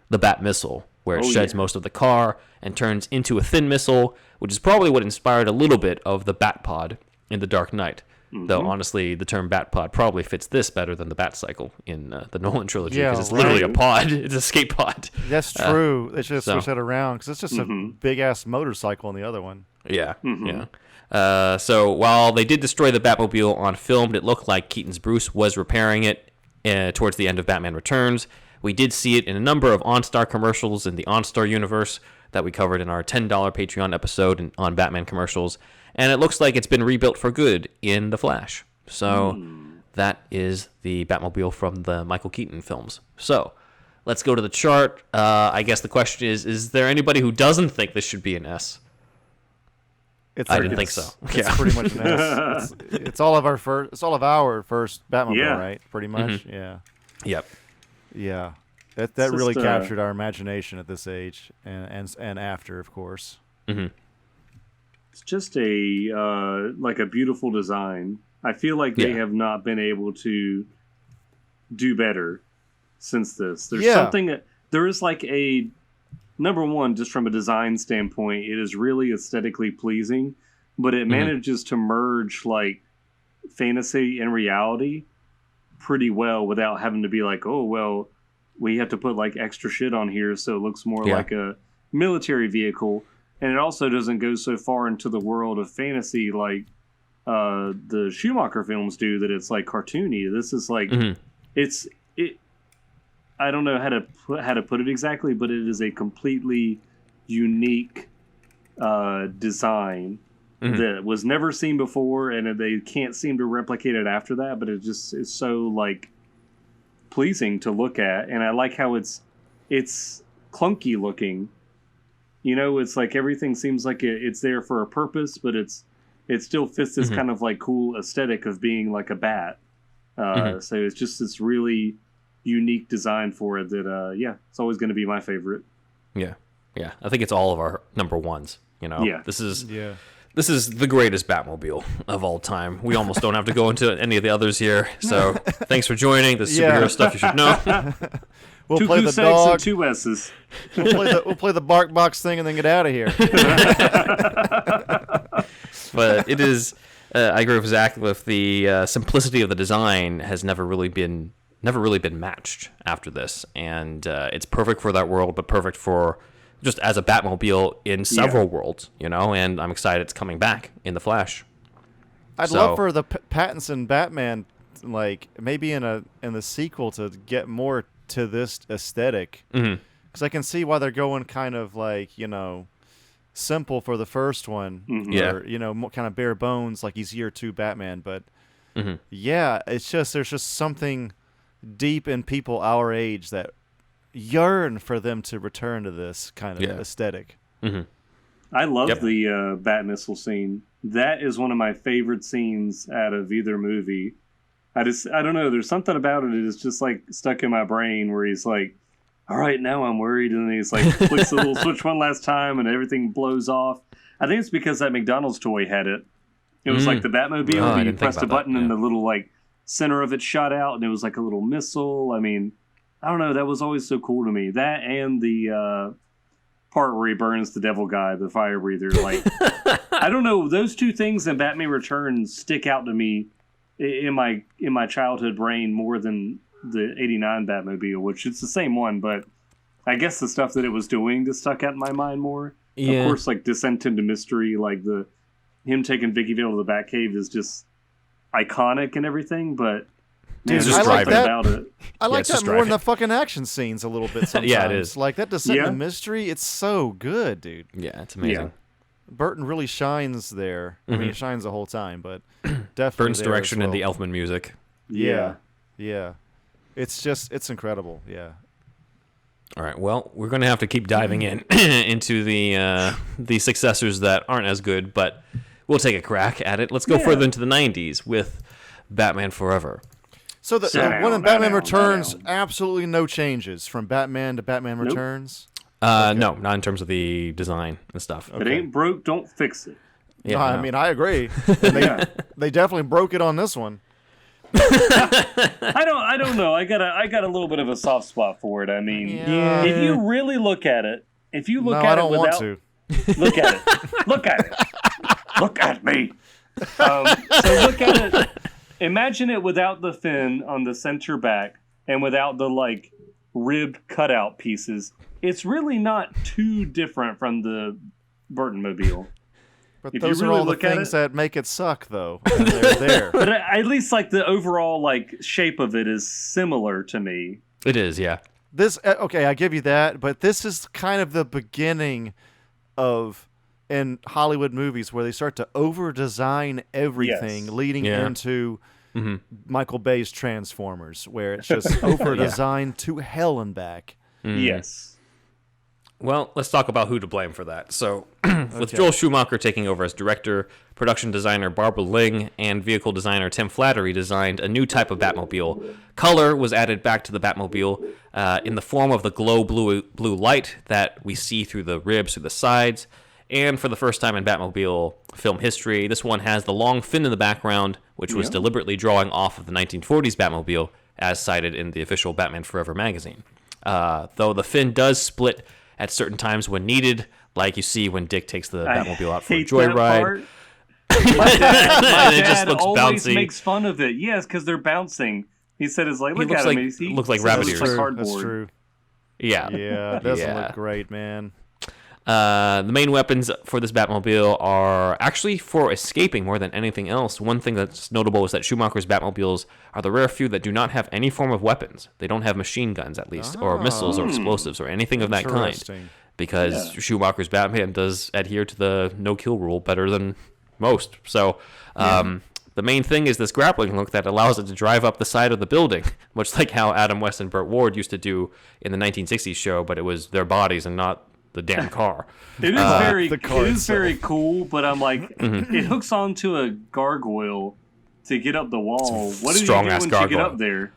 the Bat Missile, where it sheds most of the car and turns into a thin missile, which is probably what inspired a little bit of the Bat Pod in The Dark Knight. Though, honestly, the term Bat Pod probably fits this better than the Bat Cycle in the Nolan trilogy, because it's literally a pod. It's a skate pod. That's true. They should have switched that around, because it's just a big-ass motorcycle in the other one. Yeah, so while they did destroy the Batmobile on film, it looked like Keaton's Bruce was repairing it towards the end of Batman Returns. We did see it in a number of OnStar commercials in the OnStar universe that we covered in our $10 Patreon episode on Batman commercials, and it looks like it's been rebuilt for good in The Flash. So that is the Batmobile from the Michael Keaton films. So let's go to the chart. I guess the question is there anybody who doesn't think this should be an S? I didn't think so. It's pretty much an S. It's all of our first. It's all of our first Batmobile, right? Pretty much. Mm-hmm. Yeah. Yep. Yeah. That really captured our imagination at this age and after, of course. Mm-hmm. It's just a like a beautiful design. I feel like they have not been able to do better since this. There's something. There is like a number one, just from a design standpoint, it is really aesthetically pleasing, but it manages to merge like fantasy and reality pretty well without having to be like, oh well, we have to put like extra shit on here so it looks more like a military vehicle. And it also doesn't go so far into the world of fantasy like the Schumacher films do, that it's like cartoony. This is like it. I don't know how to put it exactly, but it is a completely unique design that was never seen before, and they can't seem to replicate it after that. But it just is so like pleasing to look at, and I like how it's clunky looking. You know, it's like everything seems like it's there for a purpose, but it still fits this kind of like cool aesthetic of being like a bat. So it's just this really unique design for it that it's always going to be my favorite. Yeah. I think it's all of our number ones. You know, this is the greatest Batmobile of all time. We almost don't have to go into any of the others here. So thanks for joining. This superhero stuff you should know. We'll two play the Q6 dog. and two S's. We'll play the Barkbox thing and then get out of here. But it is. I agree with Zach with the simplicity of the design has never really been matched after this, and it's perfect for that world, but perfect for just as a Batmobile in several worlds, you know. And I'm excited it's coming back in the Flash. I'd love for the Pattinson Batman, like maybe in the sequel, to get more to this aesthetic, because I can see why they're going kind of like, you know, simple for the first one, or you know, more kind of bare bones, like he's year 2 Batman. But it's just there's just something deep in people our age that yearn for them to return to this kind of aesthetic. I love the bat missile scene. That is one of my favorite scenes out of either movie. I don't know, there's something about it. It is just like stuck in my brain where he's like, all right, now I'm worried, and then he's like flicks the little switch one last time and everything blows off. I think it's because that McDonald's toy had it. It was like the Batmobile, and you pressed a button and the little like center of it shot out, and it was like a little missile. I mean, I don't know, that was always so cool to me. That and the part where he burns the devil guy, the fire breather. Like, I don't know, those two things in Batman Returns stick out to me in my childhood brain more than the 89 Batmobile, which it's the same one, but I guess the stuff that it was doing just stuck out in my mind more. Of course, like Descent into Mystery, like him taking Vicky Vale to the Batcave is just iconic and everything, but dude, just I like that about it. I like that more than the fucking action scenes a little bit sometimes. It is. Like that Descent into Mystery, it's so good, dude. Yeah, it's amazing. Burton really shines there. I mean, he shines the whole time, but definitely Burton's direction and the Elfman music. Yeah. It's incredible. Yeah. All right. Well, we're going to have to keep diving into the successors that aren't as good, but we'll take a crack at it. Let's go further into the 90s with Batman Forever. So the one in Batman Returns, absolutely no changes from Batman to Batman Returns? No, not in terms of the design and stuff. If it ain't broke, don't fix it. Yeah, I mean, I agree. They definitely broke it on this one. I don't know. I got a little bit of a soft spot for it. I mean, if you really look at it, I don't want to. Look at it. Look at it. Look at me. So look at it. Imagine it without the fin on the center back and without the like ribbed cutout pieces. It's really not too different from the Burton Mobile. But those are all the things that make it suck, though. And they're there. But at least like the overall like shape of it is similar to me. It is, yeah. This I give you that, but this is kind of the beginning of in Hollywood movies where they start to over-design everything, leading into Michael Bay's Transformers, where it's just over-designed to hell and back. Yes. Well, let's talk about who to blame for that. So, with Joel Schumacher taking over as director, production designer Barbara Ling and vehicle designer Tim Flattery designed a new type of Batmobile. Color was added back to the Batmobile in the form of the glow blue light that we see through the ribs, through the sides. And for the first time in Batmobile film history, this one has the long fin in the background, which was deliberately drawing off of the 1940s Batmobile, as cited in the official Batman Forever magazine. Though the fin does split at certain times when needed, like you see when Dick takes the Batmobile out for a joyride. My dad it just looks always bouncy. makes fun of it. Yes, because they're bouncing. He said, "It's like look looks at him. like- He looks like says rabbit it's ears. like cardboard." That's true. Yeah. Yeah, it doesn't look great, man. The main weapons for this Batmobile are actually for escaping more than anything else. One thing that's notable is that Schumacher's Batmobiles are the rare few that do not have any form of weapons. They don't have machine guns, at least, or missiles or explosives or anything of that kind. Interesting. Because Schumacher's Batman does adhere to the no-kill rule better than most. So the main thing is this grappling hook that allows it to drive up the side of the building, much like how Adam West and Burt Ward used to do in the 1960s show, but it was their bodies and not the damn car. It is very cool, but I'm like, it hooks onto a gargoyle to get up the wall. What did you do once you get up there?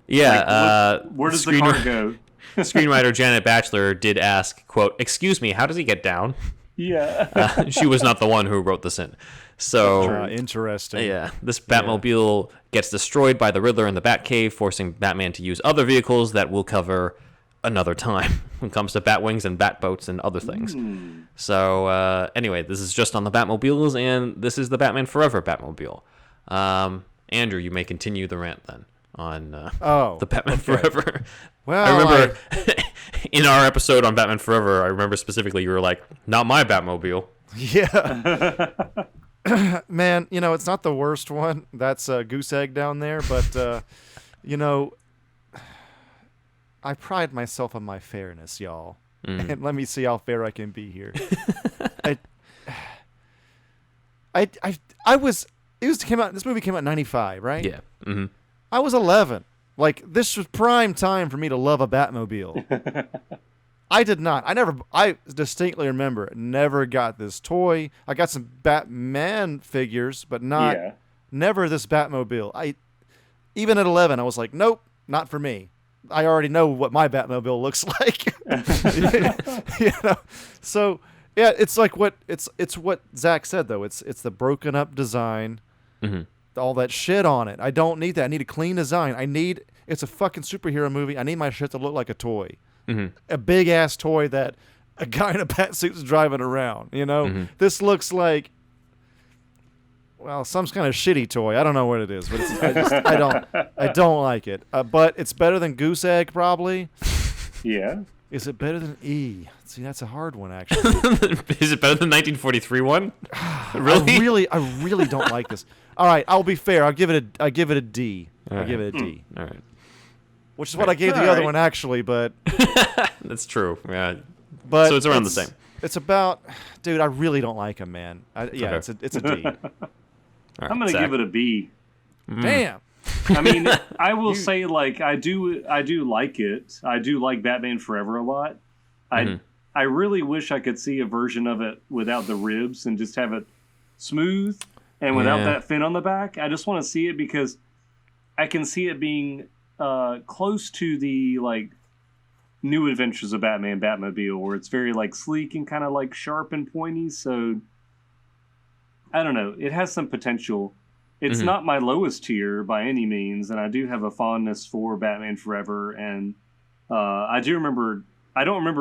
Yeah. Like, where does the car go? Screenwriter Janet Batchelor did ask, quote, "Excuse me, how does he get down?" Yeah. She was not the one who wrote this in. So, interesting. yeah, this Batmobile gets destroyed by the Riddler in the Batcave, forcing Batman to use other vehicles that we'll cover another time when it comes to Batwings and Batboats and other things. So, anyway, this is just on the Batmobiles, and this is the Batman Forever Batmobile. Andrew, you may continue the rant then on the Batman Forever. Well, I remember in our episode on Batman Forever, I remember specifically you were like, "Not my Batmobile." Yeah. Man, it's not the worst one. That's a goose egg down there, but I pride myself on my fairness, y'all. And let me see how fair I can be here. This movie came out in 95, right? Yeah. Mm-hmm. I was 11. Like, this was prime time for me to love a Batmobile. I did not. I distinctly remember, never got this toy. I got some Batman figures, but never this Batmobile. Even at 11, I was like, nope, not for me. I already know what my Batmobile looks like. So yeah, it's like it's what Zach said though. It's the broken up design, all that shit on it. I don't need that. I need a clean design. It's a fucking superhero movie. I need my shit to look like a toy, a big ass toy that a guy in a batsuit is driving around. This looks like, well, some kind of shitty toy. I don't know what it is, but I don't like it. But it's better than Goose Egg, probably. Yeah. Is it better than E? See, that's a hard one, actually. Is it better than the 1943 one? Really? I really don't like this. All right, I'll be fair. I give it a D. I'll give it a D. All right. Which is what I gave the other one, actually, but That's true. Yeah. but So it's around the same. It's about, dude. I really don't like him, man. Okay. It's a D. All right, I'm gonna Zach. give it a B. Damn. I mean, I will say, like, I do like it. I do like Batman Forever a lot. I really wish I could see a version of it without the ribs and just have it smooth and without that fin on the back. I just want to see it because I can see it being close to the, like, New Adventures of Batman Batmobile, where it's very, like, sleek and kind of, like, sharp and pointy. So, I don't know. It has some potential. It's not my lowest tier by any means, and I do have a fondness for Batman Forever, and I don't remember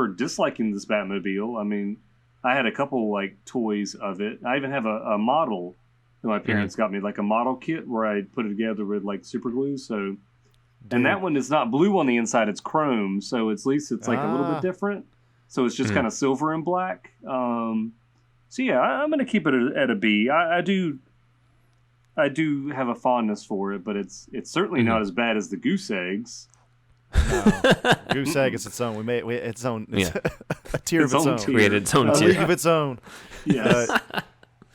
disliking this Batmobile. I mean, I had a couple, like, toys of it. I even have a model that my parents got me, like a model kit where I put it together with, like, super glue, so... And that one is not blue on the inside, it's chrome, so at least it's, like, a little bit different. So it's just kind of silver and black. So yeah, I'm going to keep it at a B. I do have a fondness for it, but it's certainly not as bad as the Goose Eggs. Goose Egg is its own. We made its own. It's a tier of its own. Created its own A tier. league of its own. Yes.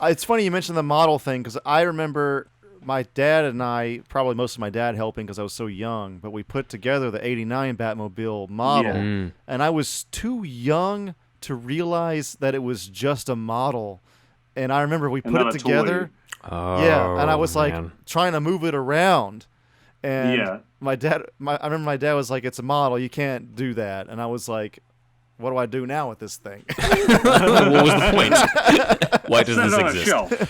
It's funny you mentioned the model thing because I remember my dad and I, probably most of my dad helping because I was so young, but we put together the 89 Batmobile model, and I was too young to realize that it was just a model. And I remember we put it together. Oh, and I was like trying to move it around. And I remember my dad was like, "It's a model, you can't do that." And I was like, "What do I do now with this thing?" What was the point? Why does this exist?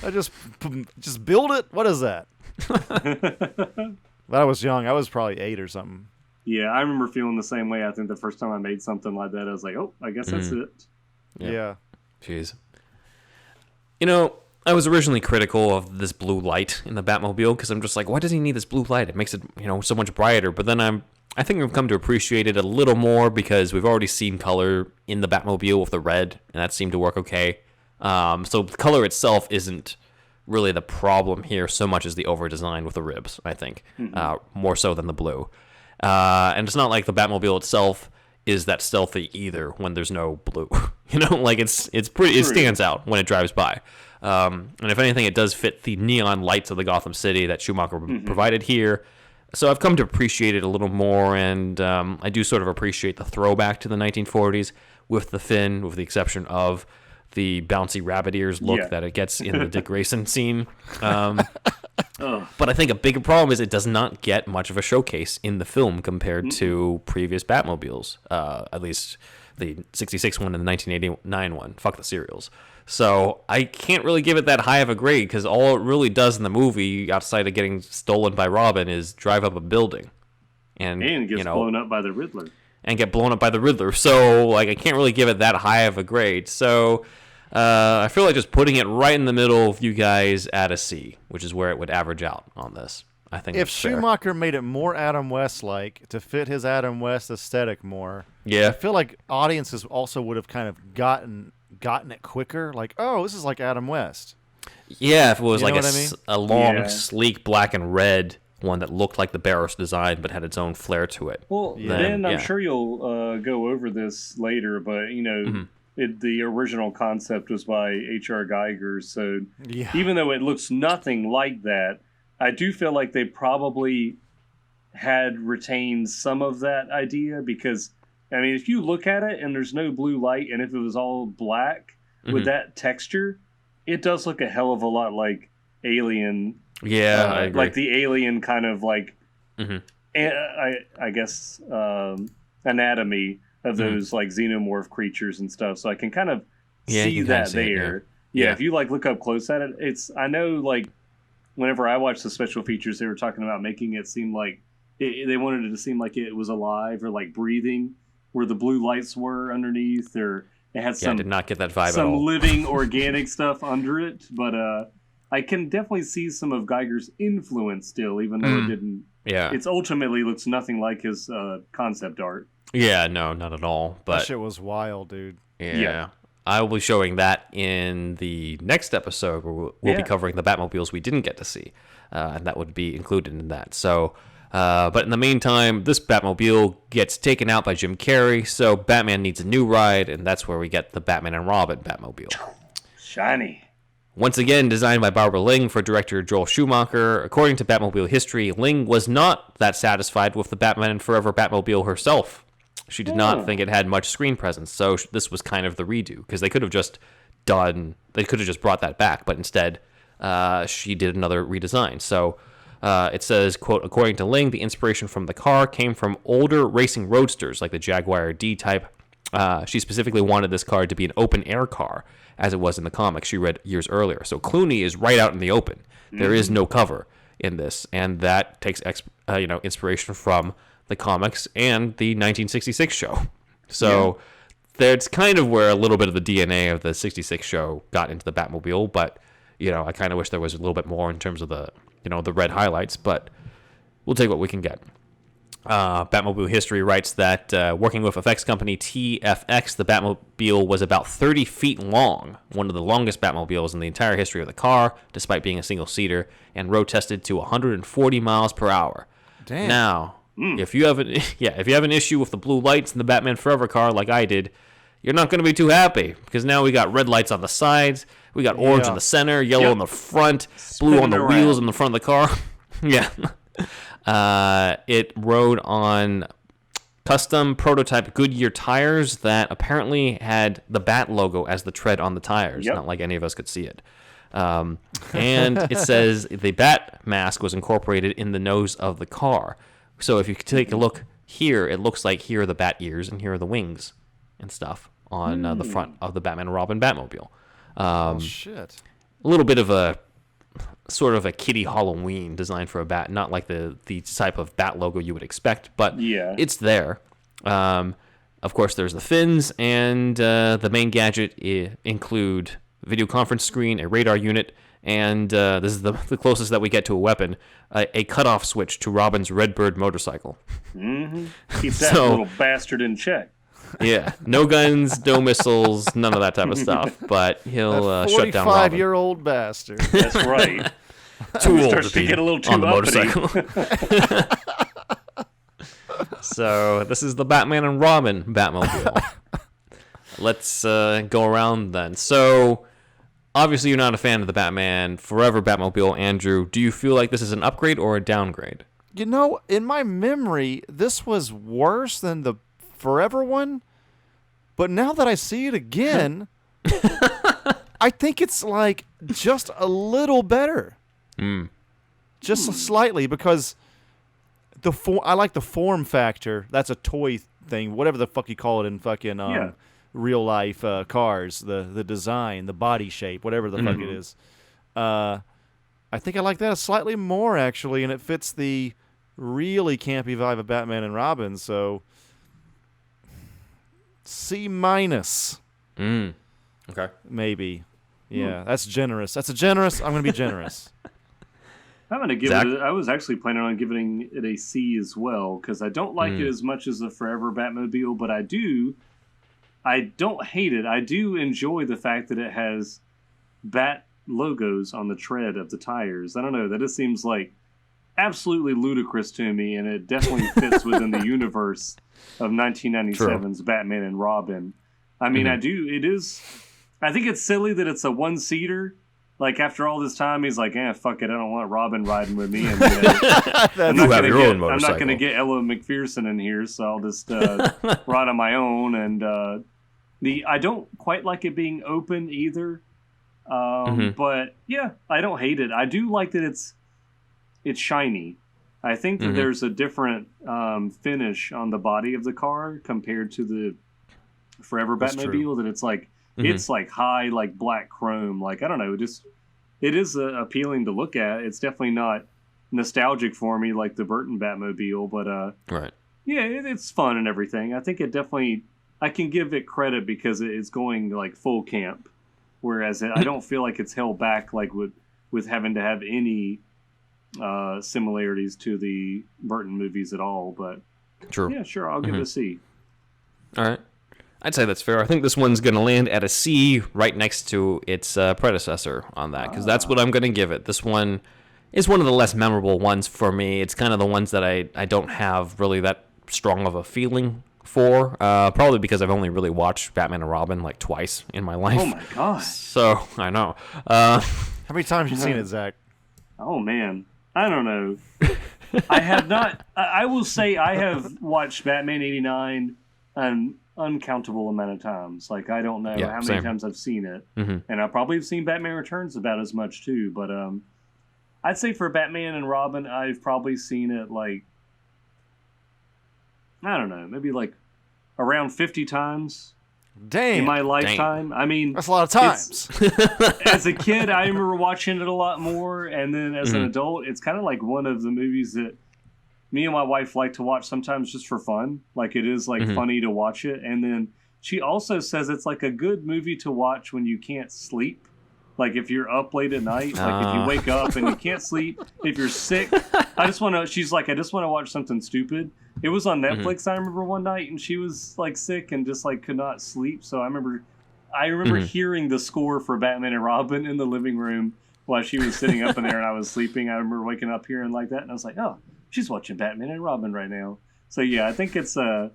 I just build it. What is that? But I was young. I was probably 8 or something. Yeah, I remember feeling the same way. I think the first time I made something like that, I was like, "Oh, I guess that's it." Yeah. Jeez. You know, I was originally critical of this blue light in the Batmobile because I'm just like, why does he need this blue light? It makes it, so much brighter. But then I think I've come to appreciate it a little more because we've already seen color in the Batmobile with the red, and that seemed to work okay. So the color itself isn't really the problem here so much as the over-design with the ribs, I think, more so than the blue. And it's not like the Batmobile itself is that stealthy either when there's no blue. Like it's pretty. It stands out when it drives by. And if anything, it does fit the neon lights of the Gotham City that Schumacher provided here. So I've come to appreciate it a little more, and I do sort of appreciate the throwback to the 1940s with the fin, with the exception of the bouncy rabbit ears look that it gets in the Dick Grayson scene. But I think a bigger problem is it does not get much of a showcase in the film compared to previous Batmobiles, at least the 66 one and the 1989 one. Fuck the serials. So I can't really give it that high of a grade because all it really does in the movie, outside of getting stolen by Robin, is drive up a building. And gets blown up by the Riddler. And get blown up by the Riddler. So I can't really give it that high of a grade. So I feel like just putting it right in the middle of you guys at a C, which is where it would average out on this. I think if Schumacher made it more Adam West-like to fit his Adam West aesthetic more, I feel like audiences also would have kind of gotten it quicker. Like, oh, this is like Adam West. Yeah, if it was a long, sleek black and red one that looked like the Barros design but had its own flair to it. Well, then I'm sure you'll go over this later, but the original concept was by H.R. Geiger, so even though it looks nothing like that, I do feel like they probably had retained some of that idea because, I mean, if you look at it and there's no blue light, and if it was all black with that texture, it does look a hell of a lot like Alien. Yeah, I agree. Like the Alien kind of like, I guess, anatomy of those like xenomorph creatures and stuff. So I can kind of see that there. Yeah, if you like look up close at it, I know like whenever I watched the special features, they were talking about making it seem like they wanted it to seem like it was alive or like breathing, where the blue lights were underneath, or it had some. I did not get that vibe at all. Some living organic stuff under it, but I can definitely see some of Geiger's influence still, even though it didn't. Yeah, it's ultimately looks nothing like his concept art. Yeah, no, not at all. But that shit was wild, dude. Yeah. I will be showing that in the next episode where we'll be covering the Batmobiles we didn't get to see. And that would be included in that. So, but in the meantime, this Batmobile gets taken out by Jim Carrey. So Batman needs a new ride. And that's where we get the Batman and Robin Batmobile. Shiny. Once again, designed by Barbara Ling for director Joel Schumacher. According to Batmobile history, Ling was not that satisfied with the Batman and Forever Batmobile herself. She did not think it had much screen presence, so this was kind of the redo, because they could have just brought that back, but instead she did another redesign. So it says, quote, according to Ling, the inspiration from the car came from older racing roadsters like the Jaguar D-Type. She specifically wanted this car to be an open-air car, as it was in the comics she read years earlier. So Clooney is right out in the open. There is no cover in this, and that takes inspiration from the comics and the 1966 show. So that's kind of where a little bit of the DNA of the 66 show got into the Batmobile, but I kind of wish there was a little bit more in terms of the the red highlights, but we'll take what we can get. Batmobile history writes that working with effects company TFX, the Batmobile was about 30 feet long, one of the longest Batmobiles in the entire history of the car, despite being a single-seater, and road tested to 140 miles per hour. Damn. Now, if you have an issue with the blue lights in the Batman Forever car like I did, you're not going to be too happy because now we got red lights on the sides, we got orange in the center, yellow in the front, blue on the wheels in the front of the car. Yeah. It rode on custom prototype Goodyear tires that apparently had the Bat logo as the tread on the tires, not like any of us could see it. And it says the Bat mask was incorporated in the nose of the car. So if you take a look here, it looks like here are the Bat ears and here are the wings and stuff on the front of the Batman and Robin Batmobile. Shit. A little bit of a sort of a kiddie Halloween design for a bat, not like the type of Bat logo you would expect, but it's there. Of course, there's the fins, and the main gadget include a video conference screen, a radar unit, and this is the closest that we get to a weapon, a cutoff switch to Robin's Redbird motorcycle. Mm-hmm. Keep that little bastard in check. Yeah, no guns, no missiles, none of that type of stuff. But he'll shut down Robin. 45-year-old bastard. That's right. Too old starts to be get a little too on the uppity. motorcycle. So this is the Batman and Robin Batmobile. Let's go around then. So obviously you're not a fan of the Batman Forever Batmobile, Andrew. Do you feel like this is an upgrade or a downgrade? You know, in my memory, this was worse than the Forever one, but now that I see it again, I think it's like just a little better. Just slightly, because I like the form factor. That's a toy thing, whatever the fuck you call it in fucking real life cars. The design, the body shape, whatever the fuck it is. I think I like that slightly more actually, and it fits the really campy vibe of Batman and Robin. So C-. Okay. Maybe. Yeah, that's generous. I'm going to be generous. I'm going to give it I was actually planning on giving it a C as well, because I don't like it as much as the Forever Batmobile, but I don't hate it. I do enjoy the fact that it has Bat logos on the tread of the tires. I don't know, that just seems like absolutely ludicrous to me, and it definitely fits within the universe of 1997's Batman and Robin. I mean, I think it's silly that it's a one-seater. Like, after all this time, he's like, fuck it, I don't want Robin riding with me. And, I'm not going to get Ella McPherson in here, so I'll just ride on my own. And I don't quite like it being open either. But, yeah, I don't hate it. I do like that it's shiny. I think that there's a different finish on the body of the car compared to the Forever Batmobile. That it's like it's like high, like black chrome. Like, I don't know, it is appealing to look at. It's definitely not nostalgic for me like the Burton Batmobile, but yeah, it's fun and everything. I think it definitely, I can give it credit because it's going like full camp, whereas I don't feel like it's held back like with having to have any similarities to the Burton movies at all. But yeah, sure, I'll give it a C. All right, I'd say that's fair. I think this one's going to land at a C right next to its predecessor on that, because that's what I'm going to give it. This one is one of the less memorable ones for me. It's kind of the ones that I don't have really that strong of a feeling for, probably because I've only really watched Batman and Robin like twice in my life. Oh my god. So, I know. How many times have you seen it, Zach? Oh man, I don't know. I have not. I will say I have watched Batman '89 an uncountable amount of times. Like, I don't know how many times I've seen it, and I probably have seen Batman Returns about as much too. But I'd say for Batman and Robin, I've probably seen it like, I don't know, maybe like around 50 times. Damn. In my lifetime. Damn. I mean, that's a lot of times. As a kid, I remember watching it a lot more, and then as an adult, it's kind of like one of the movies that me and my wife like to watch sometimes just for fun. Like, it is like funny to watch it, and then she also says it's like a good movie to watch when you can't sleep. Like, if you're up late at night, like if you wake up and you can't sleep, if you're sick, she's like, I just want to watch something stupid. It was on Netflix, I remember one night, and she was like sick and just like could not sleep. So I remember hearing the score for Batman and Robin in the living room while she was sitting up in there and I was sleeping. I remember waking up hearing like that, and I was like, oh, she's watching Batman and Robin right now. So yeah, I think it's I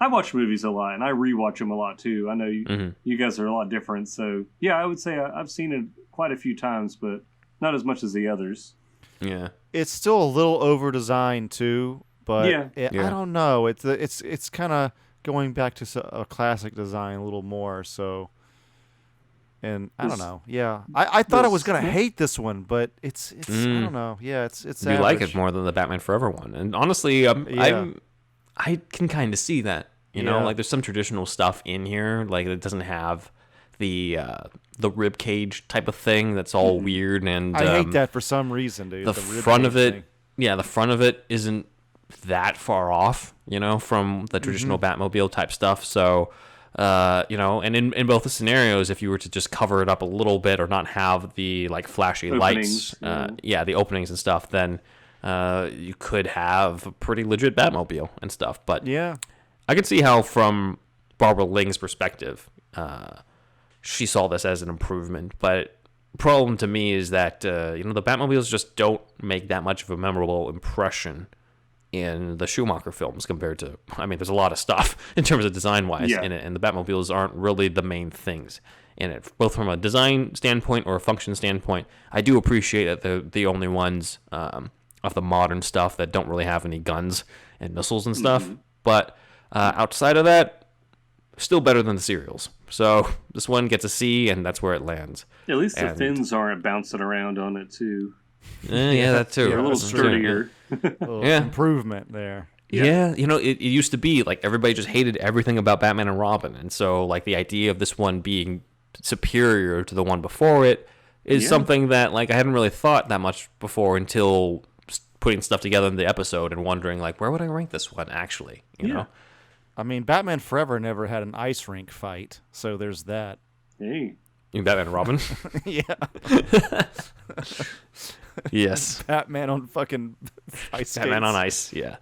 I watch movies a lot, and I rewatch them a lot too. I know you guys are a lot different, so yeah, I would say I've seen it quite a few times, but not as much as the others. Yeah, it's still a little over designed too, but I don't know. It's kind of going back to a classic design a little more. So, and I don't know. Yeah, I thought I was gonna hate this one, but it's I don't know. Yeah, it's you average. like it more than the Batman Forever one, and honestly, I can kind of see that. You know, like there's some traditional stuff in here, like it doesn't have the rib cage type of thing that's all weird, and I hate that for some reason, dude. The front of it, the front of it isn't that far off, you know, from the traditional Batmobile type stuff. So, you know, and in both the scenarios, if you were to just cover it up a little bit or not have the like flashy lights, the openings and stuff, then you could have a pretty legit Batmobile and stuff. But I can see how, from Barbara Ling's perspective, she saw this as an improvement. But the problem to me is that, you know, the Batmobiles just don't make that much of a memorable impression in the Schumacher films compared to, I mean, there's a lot of stuff in terms of design-wise in it, and the Batmobiles aren't really the main things in it, both from a design standpoint or a function standpoint. I do appreciate that they're the only ones of the modern stuff that don't really have any guns and missiles and stuff, but outside of that, still better than the serials. So this one gets a C, and that's where it lands. At least the fins aren't bouncing around on it, too. Yeah, that too. They're a little sturdier. Improvement there. Yeah, you know, it used to be like everybody just hated everything about Batman and Robin, and so like the idea of this one being superior to the one before it is something that like I hadn't really thought that much before until putting stuff together in the episode and wondering like, where would I rank this one actually? You know? I mean, Batman Forever never had an ice rink fight, so there's that. Hey. You mean Batman and Robin? Yeah. Yes. Batman on fucking ice skates. Batman on ice, yeah.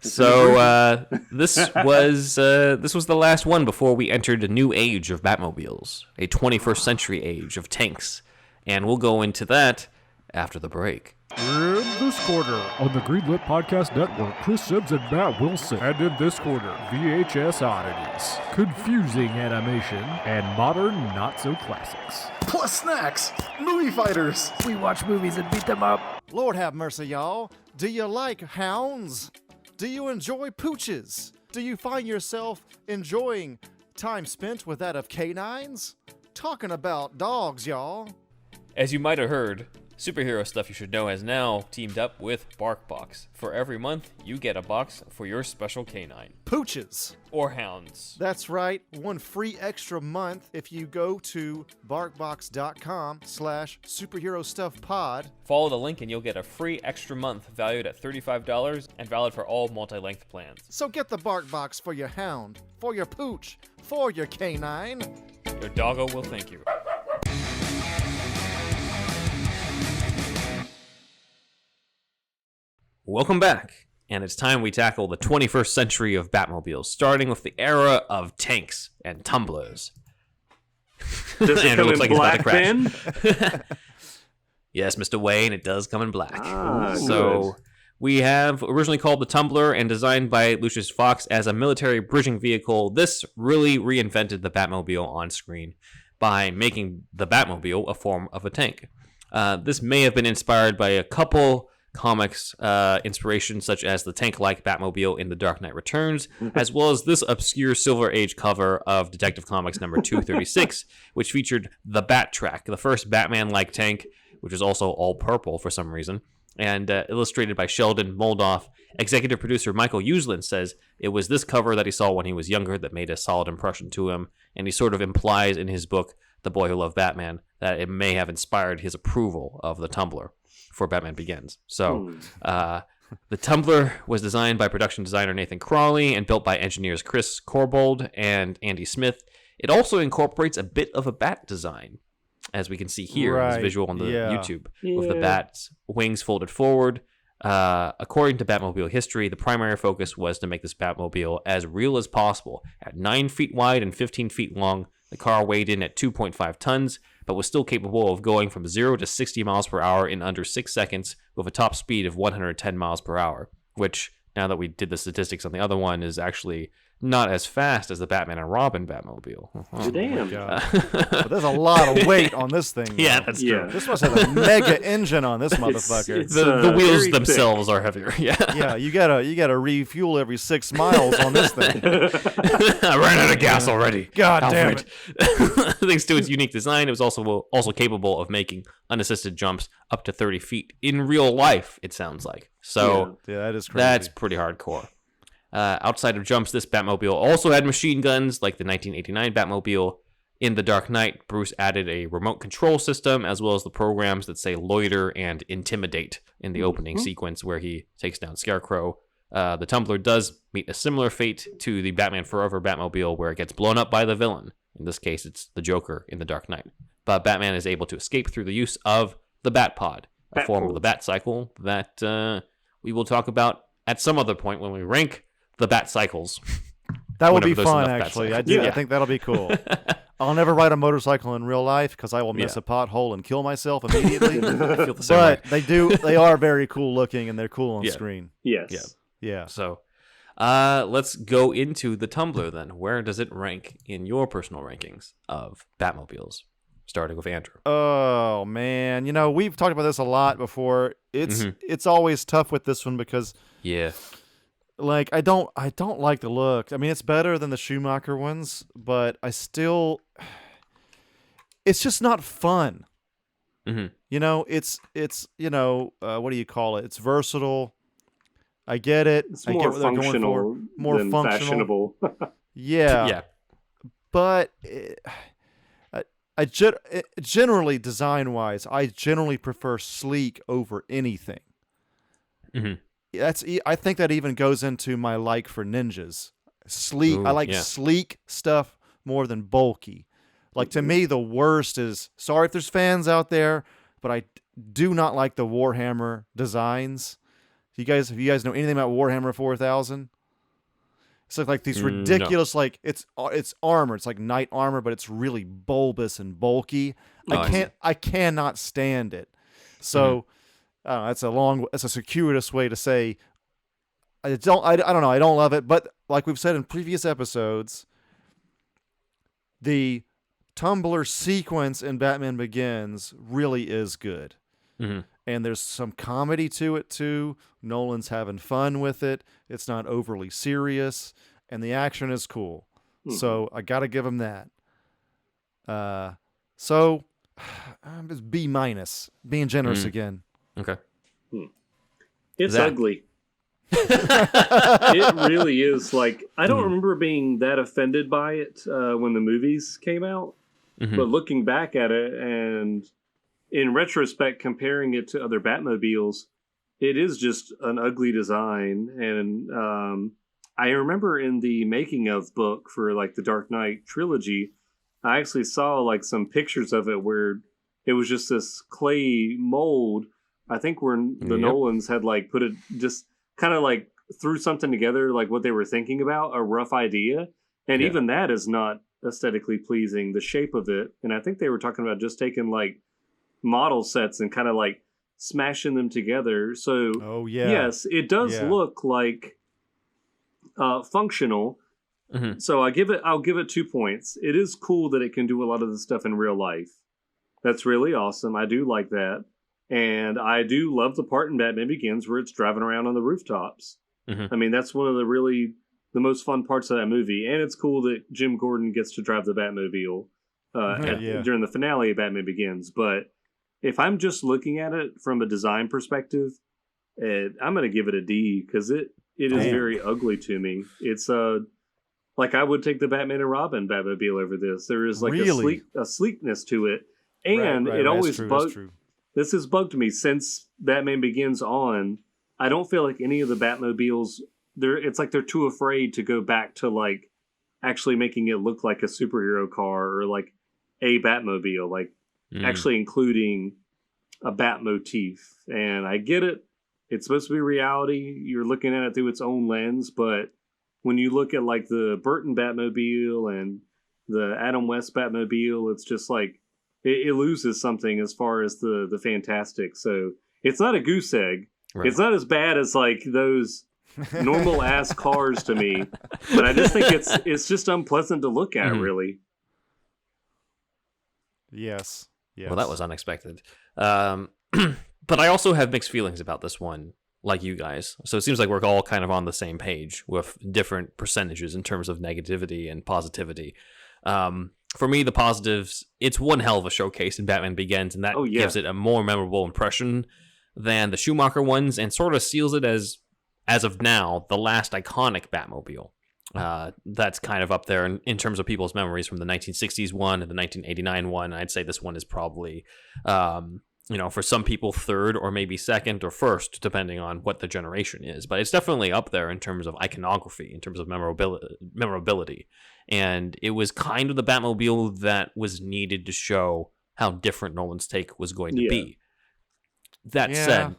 So this was the last one before we entered a new age of Batmobiles, a 21st century age of tanks, and we'll go into that after the break. In this quarter, on the Greenlit Podcast Network, Chris Sims and Matt Wilson. And in this quarter, VHS oddities, confusing animation, and modern not-so-classics. Plus snacks, movie fighters. We watch movies and beat them up. Lord have mercy, y'all. Do you like hounds? Do you enjoy pooches? Do you find yourself enjoying time spent with that of canines? Talking about dogs, y'all. As you might have heard, Superhero Stuff You Should Know has now teamed up with Barkbox. For every month, you get a box for your special canine. Pooches. Or hounds. That's right. One free extra month if you go to barkbox.com/superherostuffpod. Follow the link and you'll get a free extra month valued at $35 and valid for all multi-length plans. So get the Barkbox for your hound, for your pooch, for your canine. Your doggo will thank you. Welcome back, and it's time we tackle the 21st century of Batmobiles, starting with the era of tanks and tumblers. Does it come in black then? Yes, Mr. Wayne, it does come in black. So we have originally called the Tumbler and designed by Lucius Fox as a military bridging vehicle. This really reinvented the Batmobile on screen by making the Batmobile a form of a tank. This may have been inspired by a couple comics inspirations, such as the tank-like Batmobile in The Dark Knight Returns, as well as this obscure Silver Age cover of Detective Comics number 236, which featured the Bat Track, the first Batman-like tank, which is also all purple for some reason, and illustrated by Sheldon Moldoff. Executive producer Michael Uslan says it was this cover that he saw when he was younger that made a solid impression to him, and he sort of implies in his book, The Boy Who Loved Batman, that it may have inspired his approval of the Tumbler for Batman Begins. So, the Tumbler was designed by production designer Nathan Crawley and built by engineers Chris Corbold and Andy Smith. It also incorporates a bit of a bat design, as we can see here in this visual on the YouTube, with the bat's wings folded forward. According to Batmobile history, the primary focus was to make this Batmobile as real as possible. At 9 feet wide and 15 feet long, the car weighed in at 2.5 tons, but was still capable of going from 0 to 60 miles per hour in under 6 seconds with a top speed of 110 miles per hour, which, now that we did the statistics on the other one, is actually not as fast as the Batman and Robin Batmobile. Damn. But there's a lot of weight on this thing. Yeah, though. that's true. This must have a mega engine on this motherfucker. It's, The wheels very themselves are heavier. Yeah. Yeah, you gotta refuel every 6 miles on this thing. I ran out of gas already. God damn it. Thanks to its unique design, it was also capable of making unassisted jumps up to 30 feet in real life, it sounds like. So Yeah, that is crazy. that's pretty hardcore. Outside of jumps, this Batmobile also had machine guns like the 1989 Batmobile. In The Dark Knight, Bruce added a remote control system as well as the programs that say loiter and intimidate in the opening sequence where he takes down Scarecrow. The Tumbler does meet a similar fate to the Batman Forever Batmobile where it gets blown up by the villain. In this case, it's the Joker in The Dark Knight. But Batman is able to escape through the use of the Batpod, a form of the Bat Cycle that we will talk about at some other point when we rank the Bat Cycles. That would be Whenever there's fun, enough actually. Bat I think that'll be cool. I'll never ride a motorcycle in real life because I will miss a pothole and kill myself immediately. I feel the same way. But they are very cool looking and they're cool on Yeah. screen. Yes. Yeah. So, let's go into the Tumbler then. Where does it rank in your personal rankings of Batmobiles? Starting with Andrew. Oh man, we've talked about this a lot before. It's always tough with this one because Yeah. like I don't like the look. I mean, it's better than the Schumacher ones, but it's just not fun. Mm-hmm. It's what do you call it? It's versatile. I get it. It's I more get what they're going functional for. More than functional. fashionable. Yeah. Yeah. But generally, design-wise, I generally prefer sleek over anything. Mm-hmm. I think that even goes into my like for ninjas. Sleek. Ooh, I like yeah. sleek stuff more than bulky. Like to me, the worst is. Sorry if there's fans out there, but I do not like the Warhammer designs. If you guys know anything about Warhammer 4000? It's like these ridiculous, like it's armor. It's like knight armor, but it's really bulbous and bulky. I cannot stand it. So I don't know, that's a circuitous way to say I don't know. I don't love it, but like we've said in previous episodes, the Tumbler sequence in Batman Begins really is good. Mm-hmm. And there's some comedy to it too. Nolan's having fun with it. It's not overly serious, and the action is cool. So I got to give him that. So it's B-, being generous again. Okay. It's Zach. ugly. It really is. Like, I don't remember being that offended by it when the movies came out. But looking back at it and in retrospect, comparing it to other Batmobiles, it is just an ugly design. And I remember in the making of book for like the Dark Knight trilogy, I actually saw like some pictures of it where it was just this clay mold. I think where the Nolans had like put it just kind of like threw something together, like what they were thinking about, a rough idea. And even that is not aesthetically pleasing, the shape of it. And I think they were talking about just taking like model sets and kind of like smashing them together. So yes, it does look like functional. So I'll give it 2 points. It is cool that it can do a lot of the stuff in real life. That's really awesome. I do like that. And I do love the part in Batman Begins where it's driving around on the rooftops. I mean, that's one of the most fun parts of that movie. And it's cool that Jim Gordon gets to drive the Batmobile during the finale of Batman Begins. But if I'm just looking at it from a design perspective, I'm going to give it a D because it is very ugly to me. It's like I would take the Batman and Robin Batmobile over this. There is like a sleekness to it. And it always bugged. This has bugged me since Batman Begins on. I don't feel like any of the Batmobiles, it's like they're too afraid to go back to like actually making it look like a superhero car or like a Batmobile, like actually including a Bat motif. And I get it. It's supposed to be reality. You're looking at it through its own lens. But when you look at like the Burton Batmobile and the Adam West Batmobile, it's just like it loses something as far as the fantastic. So it's not a goose egg. Right. It's not as bad as like those normal ass cars to me. But I just think it's just unpleasant to look at, really. Yes. Well, that was unexpected. But I also have mixed feelings about this one, like you guys. So it seems like we're all kind of on the same page with different percentages in terms of negativity and positivity. For me, the positives, it's one hell of a showcase in Batman Begins, and that gives it a more memorable impression than the Schumacher ones, and sort of seals it as of now, the last iconic Batmobile. That's kind of up there in terms of people's memories from the 1960s one and the 1989 one. I'd say this one is probably, for some people, third or maybe second or first, depending on what the generation is. But it's definitely up there in terms of iconography, in terms of memorability. And it was kind of the Batmobile that was needed to show how different Nolan's take was going to be. That said,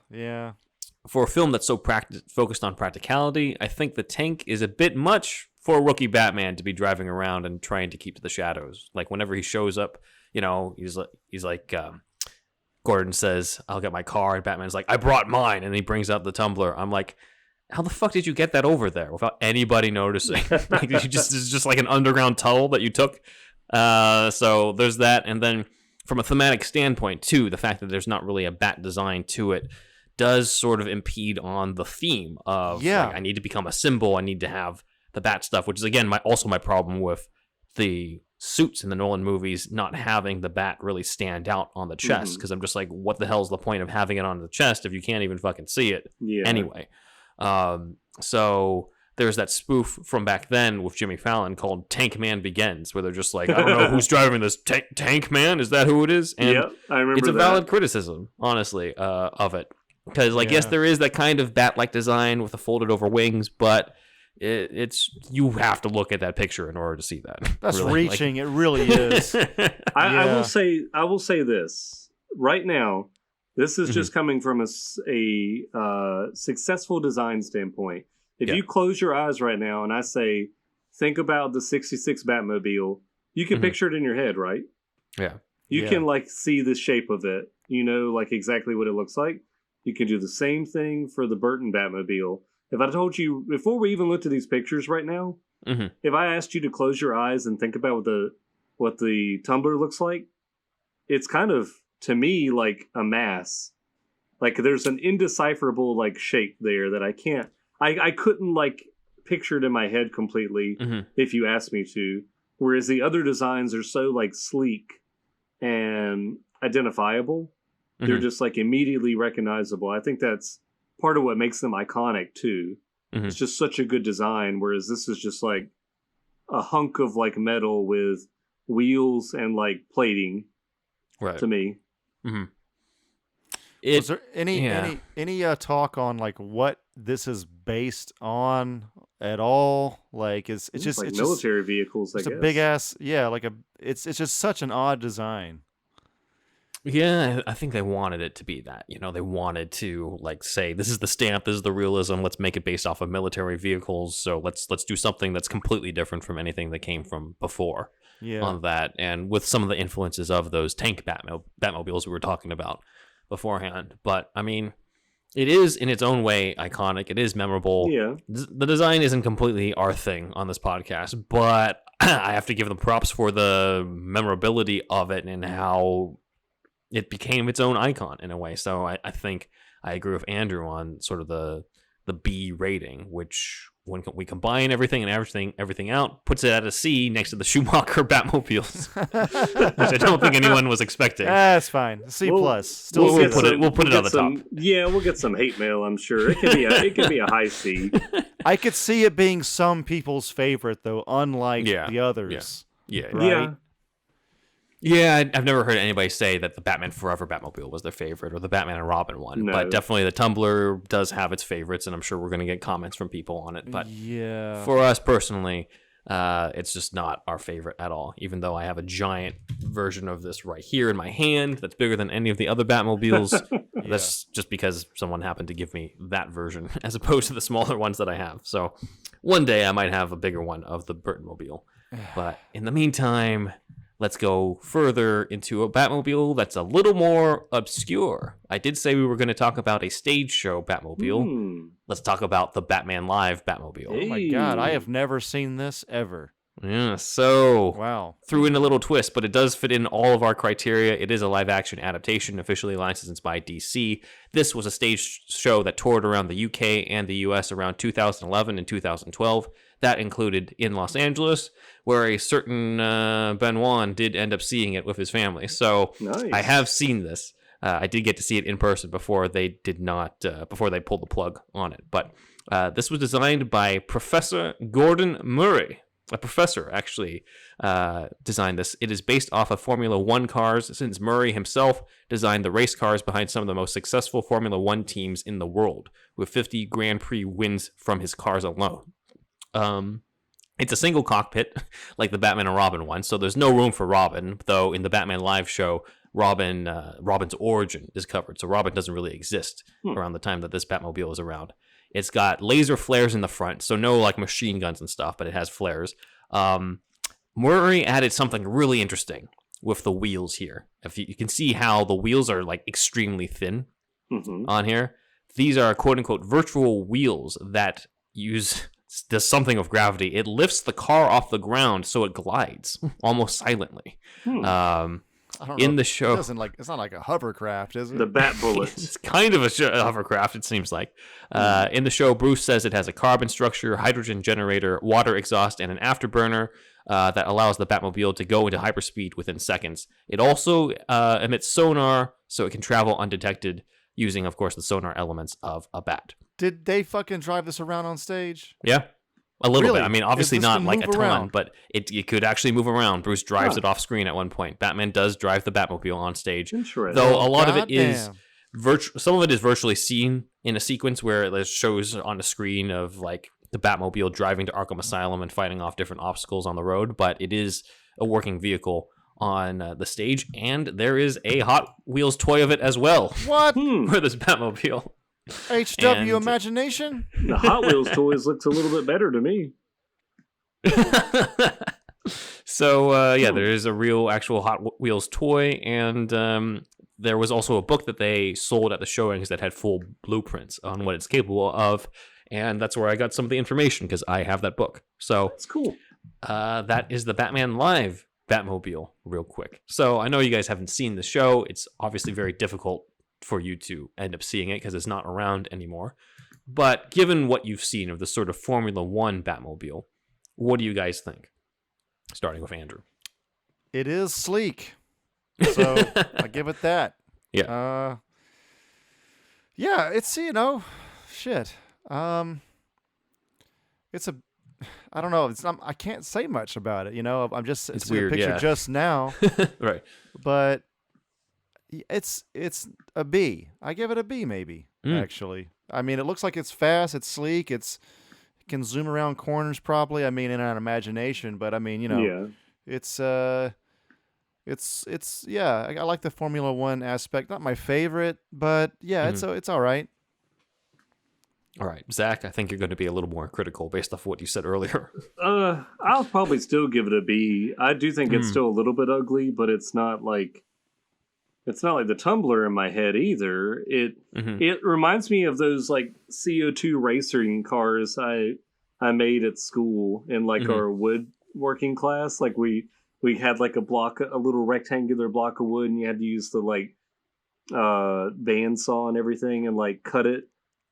for a film that's so focused on practicality, I think the tank is a bit much for a rookie Batman to be driving around and trying to keep to the shadows. Like, whenever he shows up, he's like Gordon says, "I'll get my car," and Batman's like, "I brought mine," and he brings out the Tumbler. I'm like, how the fuck did you get that over there without anybody noticing? Like, it's just like an underground tunnel that you took. So there's that, and then from a thematic standpoint too, the fact that there's not really a bat design to it does sort of impede on the theme of like, I need to become a symbol. I need to have the bat stuff, which is again my problem with the suits in the Nolan movies not having the bat really stand out on the chest, because I'm just like, what the hell's the point of having it on the chest if you can't even fucking see it anyway? So there's that spoof from back then with Jimmy Fallon called Tank Man Begins, where they're just like, I don't know who's driving this Tank Man. Is that who it is? And I remember it's a valid criticism, honestly, of it. Because, yes, there is that kind of bat-like design with the folded over wings, but it's you have to look at that picture in order to see that. That's really, reaching. It really is. I will say this right now. This is just coming from a successful design standpoint. If you close your eyes right now and I say, think about the '66 Batmobile, you can picture it in your head, right? Yeah. You can see the shape of it. Exactly what it looks like. You can do the same thing for the Burton Batmobile. If I told you, before we even looked at these pictures right now, if I asked you to close your eyes and think about what the Tumbler looks like, it's kind of, to me, like a mass. Like, there's an indecipherable, shape there that I couldn't, picture it in my head completely if you asked me to. Whereas the other designs are so, sleek and identifiable. They're just immediately recognizable. I think that's part of what makes them iconic too. It's just such a good design, whereas this is just a hunk of metal with wheels and plating, right, to me. Was there any talk on military this is based on at all? It's just military vehicles. It's a big ass, it's just such an odd design. Yeah, I think they wanted it to be that. They wanted to say, this is the stamp, this is the realism. Let's make it based off of military vehicles. So let's do something that's completely different from anything that came from before on that. And with some of the influences of those tank Batmobiles we were talking about beforehand. But I mean, it is in its own way iconic. It is memorable. Yeah. The design isn't completely our thing on this podcast, but I have to give them props for the memorability of it and how it became its own icon in a way. So I think I agree with Andrew on sort of the B rating, which when we combine everything and everything out, puts it at a C next to the Schumacher Batmobiles, which I don't think anyone was expecting. That's fine. C plus. We'll put it on the top. Yeah, we'll get some hate mail. I'm sure it can be a high C. I could see it being some people's favorite though, unlike the others. Yeah. Right? Yeah. Yeah, I've never heard anybody say that the Batman Forever Batmobile was their favorite or the Batman and Robin one. No. But definitely the Tumbler does have its favorites, and I'm sure we're going to get comments from people on it. But for us personally, it's just not our favorite at all, even though I have a giant version of this right here in my hand that's bigger than any of the other Batmobiles. That's just because someone happened to give me that version as opposed to the smaller ones that I have. So one day I might have a bigger one of the Burton Mobile. But in the meantime, let's go further into a Batmobile that's a little more obscure. I did say we were going to talk about a stage show Batmobile. Let's talk about the Batman Live Batmobile. Oh my God, I have never seen this ever. Yeah, so Wow. Threw in a little twist, but it does fit in all of our criteria. It is a live-action adaptation, officially licensed by DC. This was a stage show that toured around the UK and the US around 2011 and 2012. That included in Los Angeles, where a certain Benoit did end up seeing it with his family. So Nice. I have seen this. I did get to see it in person before they did not, before they pulled the plug on it. But this was designed by Professor Gordon Murray. A professor actually designed this. It is based off of Formula One cars, since Murray himself designed the race cars behind some of the most successful Formula One teams in the world, with 50 Grand Prix wins from his cars alone. It's a single cockpit, like the Batman and Robin one, so there's no room for Robin, though in the Batman Live show, Robin's origin is covered, so Robin doesn't really exist around the time that this Batmobile is around. It's got laser flares in the front, so no like machine guns and stuff, but it has flares. Murray added something really interesting with the wheels here. If you can see how the wheels are like extremely thin on here. These are quote unquote virtual wheels that does something with gravity. It lifts the car off the ground so it glides almost silently. I don't know. In the show, It's not like a hovercraft, is it? The Bat Bullets. it's kind of a hovercraft, it seems like. In the show, Bruce says it has a carbon structure, hydrogen generator, water exhaust, and an afterburner that allows the Batmobile to go into hyperspeed within seconds. It also emits sonar, so it can travel undetected using, of course, the sonar elements of a bat. Did they fucking drive this around on stage? Yeah. A little Really? bit. I mean, obviously Is this not gonna like a move ton, around? but it could actually move around. Bruce drives it off screen at one point. Batman does drive the Batmobile on stage. Interesting. Though a lot of it Goddamn. is some of it is virtually seen in a sequence where it shows on the screen of like the Batmobile driving to Arkham Asylum and fighting off different obstacles on the road, but it is a working vehicle on the stage, and there is a Hot Wheels toy of it as well What? for this Batmobile. HW And- Imagination? The Hot Wheels toys looks a little bit better to me. So there is a real actual Hot Wheels toy, and there was also a book that they sold at the showings that had full blueprints on what it's capable of, and that's where I got some of the information because I have that book. So That's cool. that is the Batman Live Batmobile, real quick. So I know you guys haven't seen the show. It's obviously very difficult for you to end up seeing it because it's not around anymore. But given what you've seen of the sort of Formula One Batmobile, what do you guys think? Starting with Andrew. It is sleek. So I give it that. Yeah. Yeah, it's, shit. It's I don't know. It's not, I can't say much about it. I'm just It's seeing weird, a picture yeah. just now, Right. but it's a B. I give it a B maybe, actually. I mean, it looks like it's fast, it's sleek, it can zoom around corners probably. I mean, in an imagination, but I mean, Yeah. it's yeah, I like the Formula One aspect. Not my favorite, but yeah, it's all right. All right. Zach, I think you're going to be a little more critical based off what you said earlier. I'll probably still give it a B. I do think it's still a little bit ugly, but it's not like the Tumbler in my head either. It reminds me of those like CO2 racing cars I made at school in like our woodworking class. Like we had like a little rectangular block of wood, and you had to use the like bandsaw and everything and like cut it.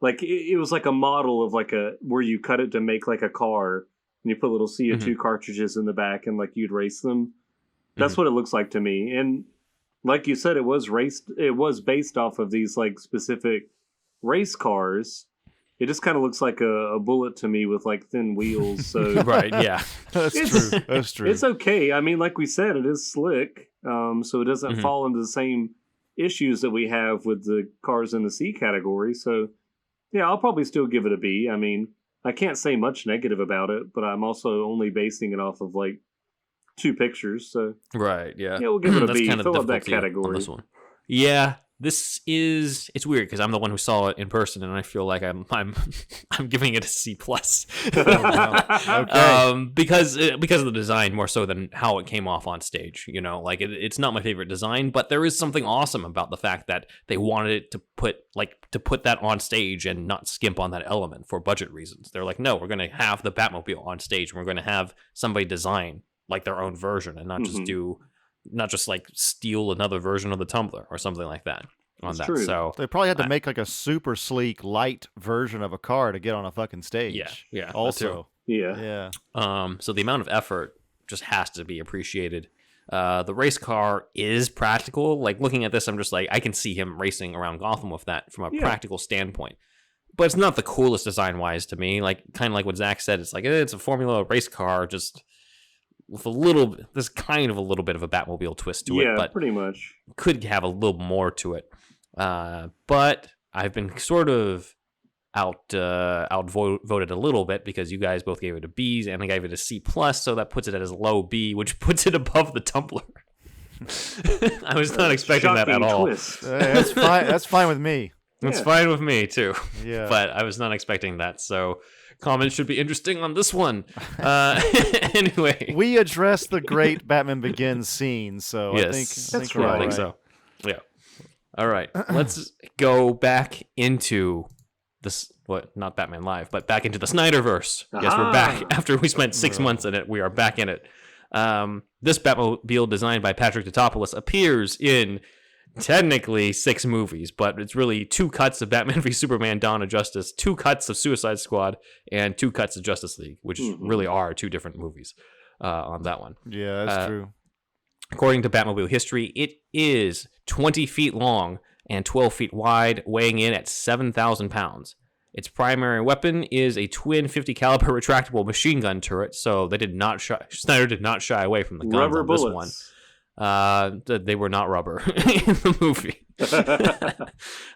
Like it was like a model of like where you cut it to make like a car, and you put little CO2 cartridges in the back, and like you'd race them. That's what it looks like to me. And like you said, it was based off of these like specific race cars. It just kind of looks like a bullet to me with like thin wheels. So Right, yeah. That's true. That's true. it's okay. I mean, like we said, it is slick, so it doesn't fall into the same issues that we have with the cars in the C category. So yeah, I'll probably still give it a B. I mean, I can't say much negative about it, but I'm also only basing it off of like 2 pictures. So Right, yeah. yeah, we'll give it a That's B. kind of Fill up that difficulty on category. this one. Yeah, it's weird because I'm the one who saw it in person, and I feel like I'm giving it a C+. Okay. Because of the design more so than how it came off on stage. Like it's not my favorite design, but there is something awesome about the fact that they wanted it to put that on stage and not skimp on that element for budget reasons. They're like, no, we're going to have the Batmobile on stage, and we're going to have somebody design like their own version and not just like steal another version of the Tumbler or something like that on that. True. So They probably had to make like a super sleek, light version of a car to get on a fucking stage. Yeah. Also, Yeah. So the amount of effort just has to be appreciated. The race car is practical. Like looking at this, I'm just like, I can see him racing around Gotham with that from a practical standpoint. But it's not the coolest design wise to me. Like kind of like what Zach said, it's like it's a Formula race car, just with there's kind of a little bit of a Batmobile twist to it, but pretty much could have a little more to it. But I've been sort of outvoted a little bit because you guys both gave it a B and I gave it a C+, so that puts it at a low B, which puts it above the Tumbler. I was not expecting that at all. That's fine. That's fine with me. It's fine with me too. Yeah. But I was not expecting that, so comments should be interesting on this one. Anyway, we addressed the great Batman Begins scene, so yes, I think we're all I think right. so. Yeah. All right, let's go back into this. What? Not Batman Live, but back into the Snyderverse. Yes, we're back after we spent 6 months in it. We are back in it. This Batmobile, designed by Patrick Tatopoulos, appears in technically 6 movies, but it's really 2 cuts of Batman v Superman: Dawn of Justice, 2 cuts of Suicide Squad, and 2 cuts of Justice League, which really are 2 different movies on that one. Yeah, that's true. According to Batmobile history, it is 20 feet long and 12 feet wide, weighing in at 7,000 pounds. Its primary weapon is a twin 50 caliber retractable machine gun turret, so they did not Snyder did not shy away from the guns Rubber on bullets. this one. They were not rubber in the movie.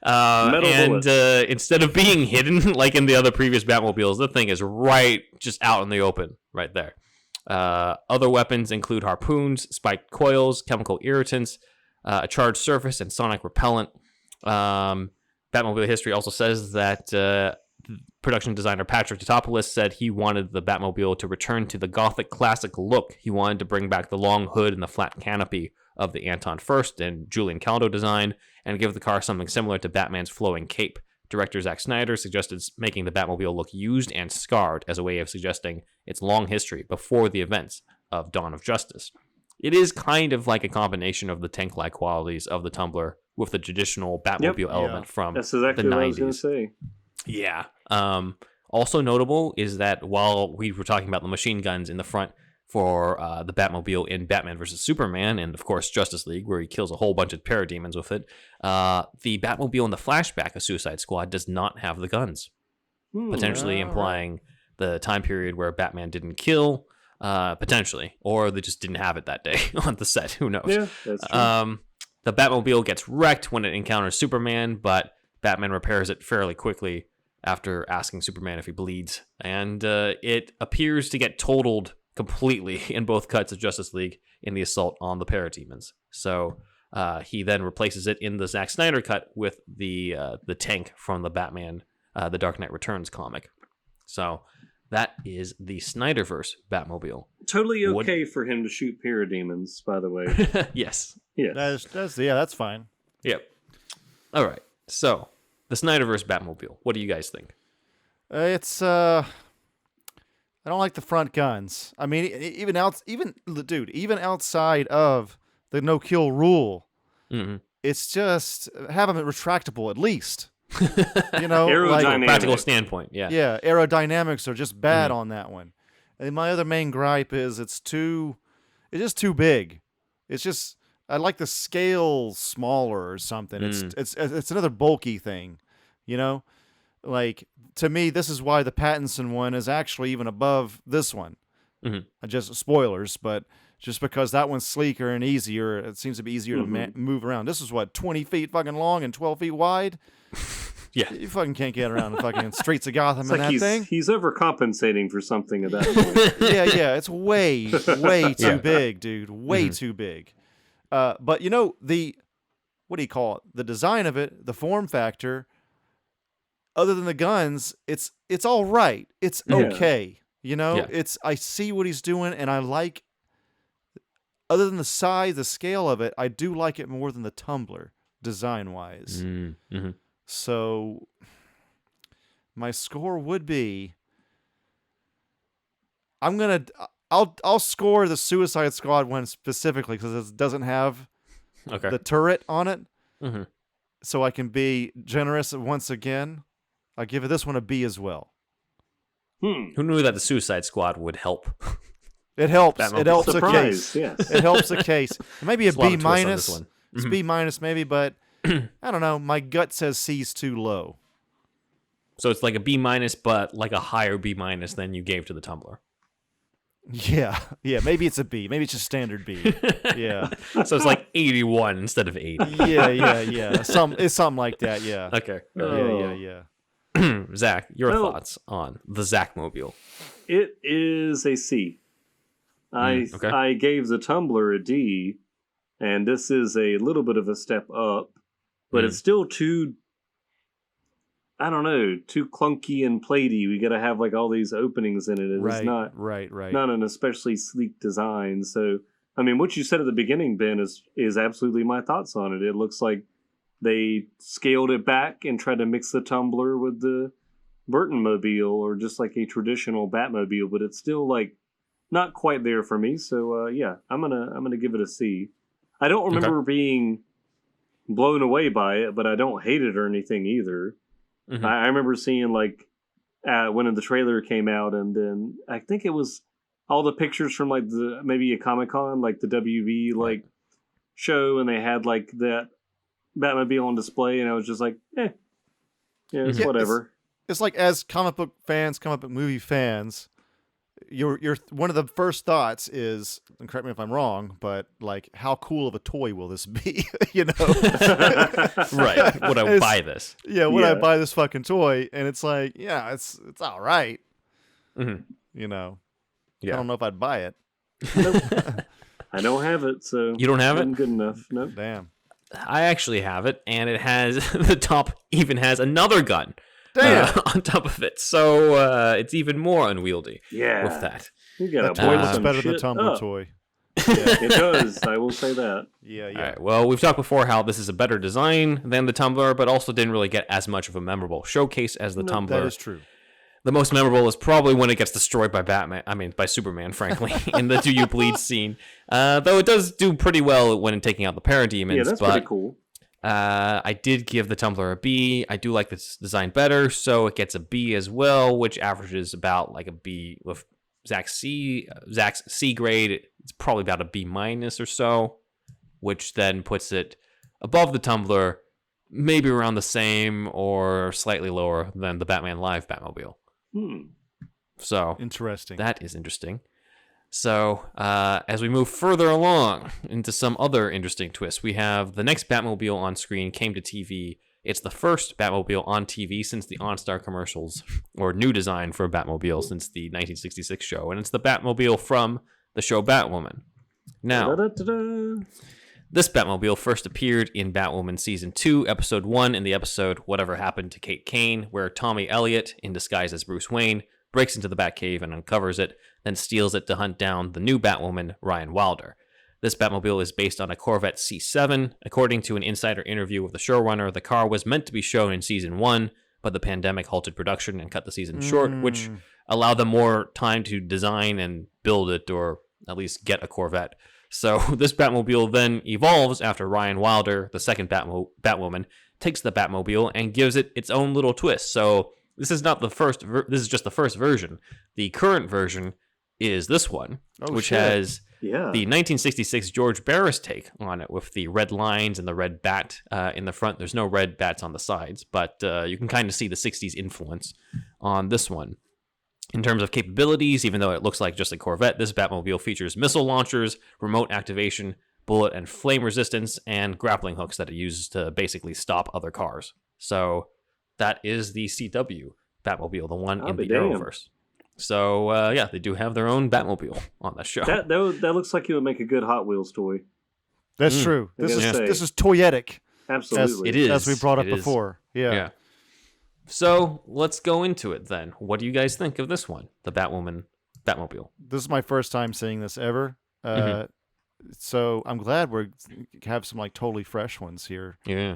Metal bullets. Instead of being hidden like in the other previous Batmobiles, the thing is right just out in the open right there. Other weapons include harpoons, spiked coils, chemical irritants, a charged surface, and sonic repellent. Batmobile history also says that production designer Patrick Tatopoulos said he wanted the Batmobile to return to the Gothic classic look. He wanted to bring back the long hood and the flat canopy of the Anton Furst and Julian Caldo design, and give the car something similar to Batman's flowing cape. Director Zack Snyder suggested making the Batmobile look used and scarred as a way of suggesting its long history before the events of Dawn of Justice. It is kind of like a combination of the tank-like qualities of the Tumbler with the traditional Batmobile element from That's exactly the 90s. what I was going to say. Yeah. Also notable is that while we were talking about the machine guns in the front for the Batmobile in Batman vs. Superman, and of course Justice League, where he kills a whole bunch of parademons with it, the Batmobile in the flashback of Suicide Squad does not have the guns, potentially implying the time period where Batman didn't kill, potentially, or they just didn't have it that day on the set. Who knows? Yeah, that's true. The Batmobile gets wrecked when it encounters Superman, but Batman repairs it fairly quickly after asking Superman if he bleeds, and it appears to get totaled completely in both cuts of Justice League in the assault on the parademons. So he then replaces it in the Zack Snyder cut with the tank from the Batman The Dark Knight Returns comic. So that is the Snyderverse Batmobile. Totally okay for him to shoot parademons, by the way. Yes. Yes. That's fine. Yep. All right. So the Snyderverse Batmobile. What do you guys think? It's I don't like the front guns. I mean, even outside of the no kill rule, it's just have them retractable at least. You know, Aerodynamic. From a practical standpoint, yeah. Yeah, aerodynamics are just bad on that one. And my other main gripe is it's just too big. It's just I'd like the scale smaller or something. It's another bulky thing, you know? Like, to me, this is why the Pattinson one is actually even above this one. Just spoilers, but just because that one's sleeker and easier, it seems to be easier to move around. This is 20 feet fucking long and 12 feet wide. Yeah, you fucking can't get around the fucking streets of Gotham in that thing. He's overcompensating for something at that point. yeah, it's way too big, dude. Way too big. But you know, the what do you call it? The design of it, the form factor. Other than the guns, it's all right. It's okay. You know, I see what he's doing, and I like. Other than the size, the scale of it, I do like it more than the Tumbler design wise. Mm-hmm. So my score would be. I'll score the Suicide Squad one specifically because it doesn't have the turret on it. Mm-hmm. So I can be generous once again. I'll give this one a B as well. Who knew that the Suicide Squad would help? It helps. It helps Surprise, a case. yes. It helps a case. Maybe a B minus. Mm-hmm. It's B minus maybe, but I don't know. My gut says C's too low. So it's like a B minus, but like a higher B minus than you gave to the Tumbler. Yeah. Maybe it's a B. Maybe it's just standard B. Yeah. So it's like 81 instead of 80. Yeah. It's something like that. Yeah. Okay. Yeah. Zach, your thoughts on the Zachmobile? It is a C. I gave the Tumbler a D, and this is a little bit of a step up, but it's still too clunky and platey. We got to have like all these openings in it. It's not an especially sleek design. So, I mean, what you said at the beginning, Ben, is absolutely my thoughts on it. It looks like they scaled it back and tried to mix the Tumbler with the Burton Mobile, or just like a traditional Batmobile, but it's still like not quite there for me. So I'm gonna give it a C. I don't remember being blown away by it, but I don't hate it or anything either. Mm-hmm. I remember seeing like when the trailer came out, and then I think it was all the pictures from like maybe a Comic-Con, like the WB like show, and they had like that Batmobile on display, and I was just like, it's whatever. It's like, as comic book movie fans, your one of the first thoughts is, and correct me if I'm wrong, but like, how cool of a toy will this be? You know, right? Would I buy this? Yeah, would I buy this fucking toy? And it's like, it's all right. Mm-hmm. You know, I don't know if I'd buy it. Nope. I don't have it, so you don't have it. Good enough. Nope. Damn. I actually have it, and it has the top even has another gun on top of it, so it's even more unwieldy. Yeah, with that. You got a toy looks better than the Tumbler toy. Yeah, it does. I will say that. Yeah. All right. Well, we've talked before how this is a better design than the Tumbler, but also didn't really get as much of a memorable showcase as the Tumbler. That is true. The most memorable is probably when it gets destroyed by by Superman, frankly, in the "Do You Bleed" scene. Though it does do pretty well when taking out the parademons. Yeah, that's pretty cool. I did give the Tumbler a B. I do like this design better, so it gets a B as well, which averages about like a B with Zach's C grade. It's probably about a B minus or so, which then puts it above the Tumbler, maybe around the same or slightly lower than the Batman Live Batmobile. So interesting. That is interesting. So as we move further along into some other interesting twists, we have the next Batmobile on screen came to TV. It's the first Batmobile on TV since the OnStar commercials, or new design for a Batmobile since the 1966 show, and it's the Batmobile from the show Batwoman. Now, this Batmobile first appeared in Batwoman Season 2, Episode 1, in the episode Whatever Happened to Kate Kane, where Tommy Elliott, in disguise as Bruce Wayne, breaks into the Batcave and uncovers it, then steals it to hunt down the new Batwoman, Ryan Wilder. This Batmobile is based on a Corvette C7. According to an insider interview with the showrunner, the car was meant to be shown in Season 1, but the pandemic halted production and cut the season short, which allowed them more time to design and build it, or at least get a Corvette. So this Batmobile then evolves after Ryan Wilder, the second Batwoman, takes the Batmobile and gives it its own little twist. So this is not the first. This is just the first version. The current version is this one, which has the 1966 George Barris take on it, with the red lines and the red bat in the front. There's no red bats on the sides, but you can kind of see the 60s influence on this one. In terms of capabilities, even though it looks like just a Corvette, this Batmobile features missile launchers, remote activation, bullet and flame resistance, and grappling hooks that it uses to basically stop other cars. So that is the CW Batmobile, the one in the Arrowverse. So they do have their own Batmobile on that show. That looks like it would make a good Hot Wheels toy. That's true. This is toyetic. Absolutely. It is. As we brought up It is. before. Yeah. So let's go into it then. What do you guys think of this one, the Batwoman Batmobile? This is my first time seeing this ever. So I'm glad we have some like totally fresh ones here. Yeah.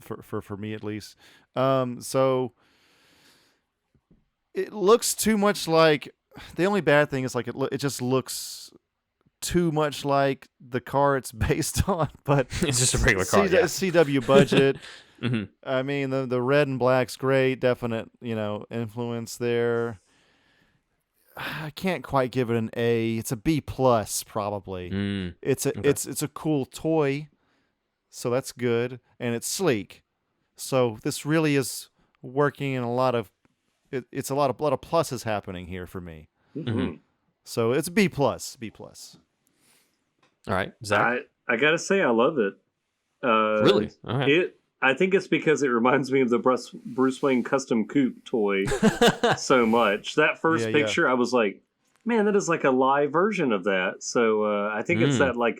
For me at least. So it looks too much like. The only bad thing is like it just looks too much like the car it's based on, but It's just a regular car. CW budget. I mean, the red and black's great, definite, influence there. I can't quite give it an A. It's a B plus probably. It's a cool toy, so that's good, and it's sleek. So this really is working in a lot of. It's a lot of pluses happening here for me. So it's B plus. B plus. All right, Zach. I gotta say, I love it. Really? All right. I think it's because it reminds me of the Bruce Wayne custom coupe toy so much. That first picture, I was like, man, that is like a live version of that. So I think it's that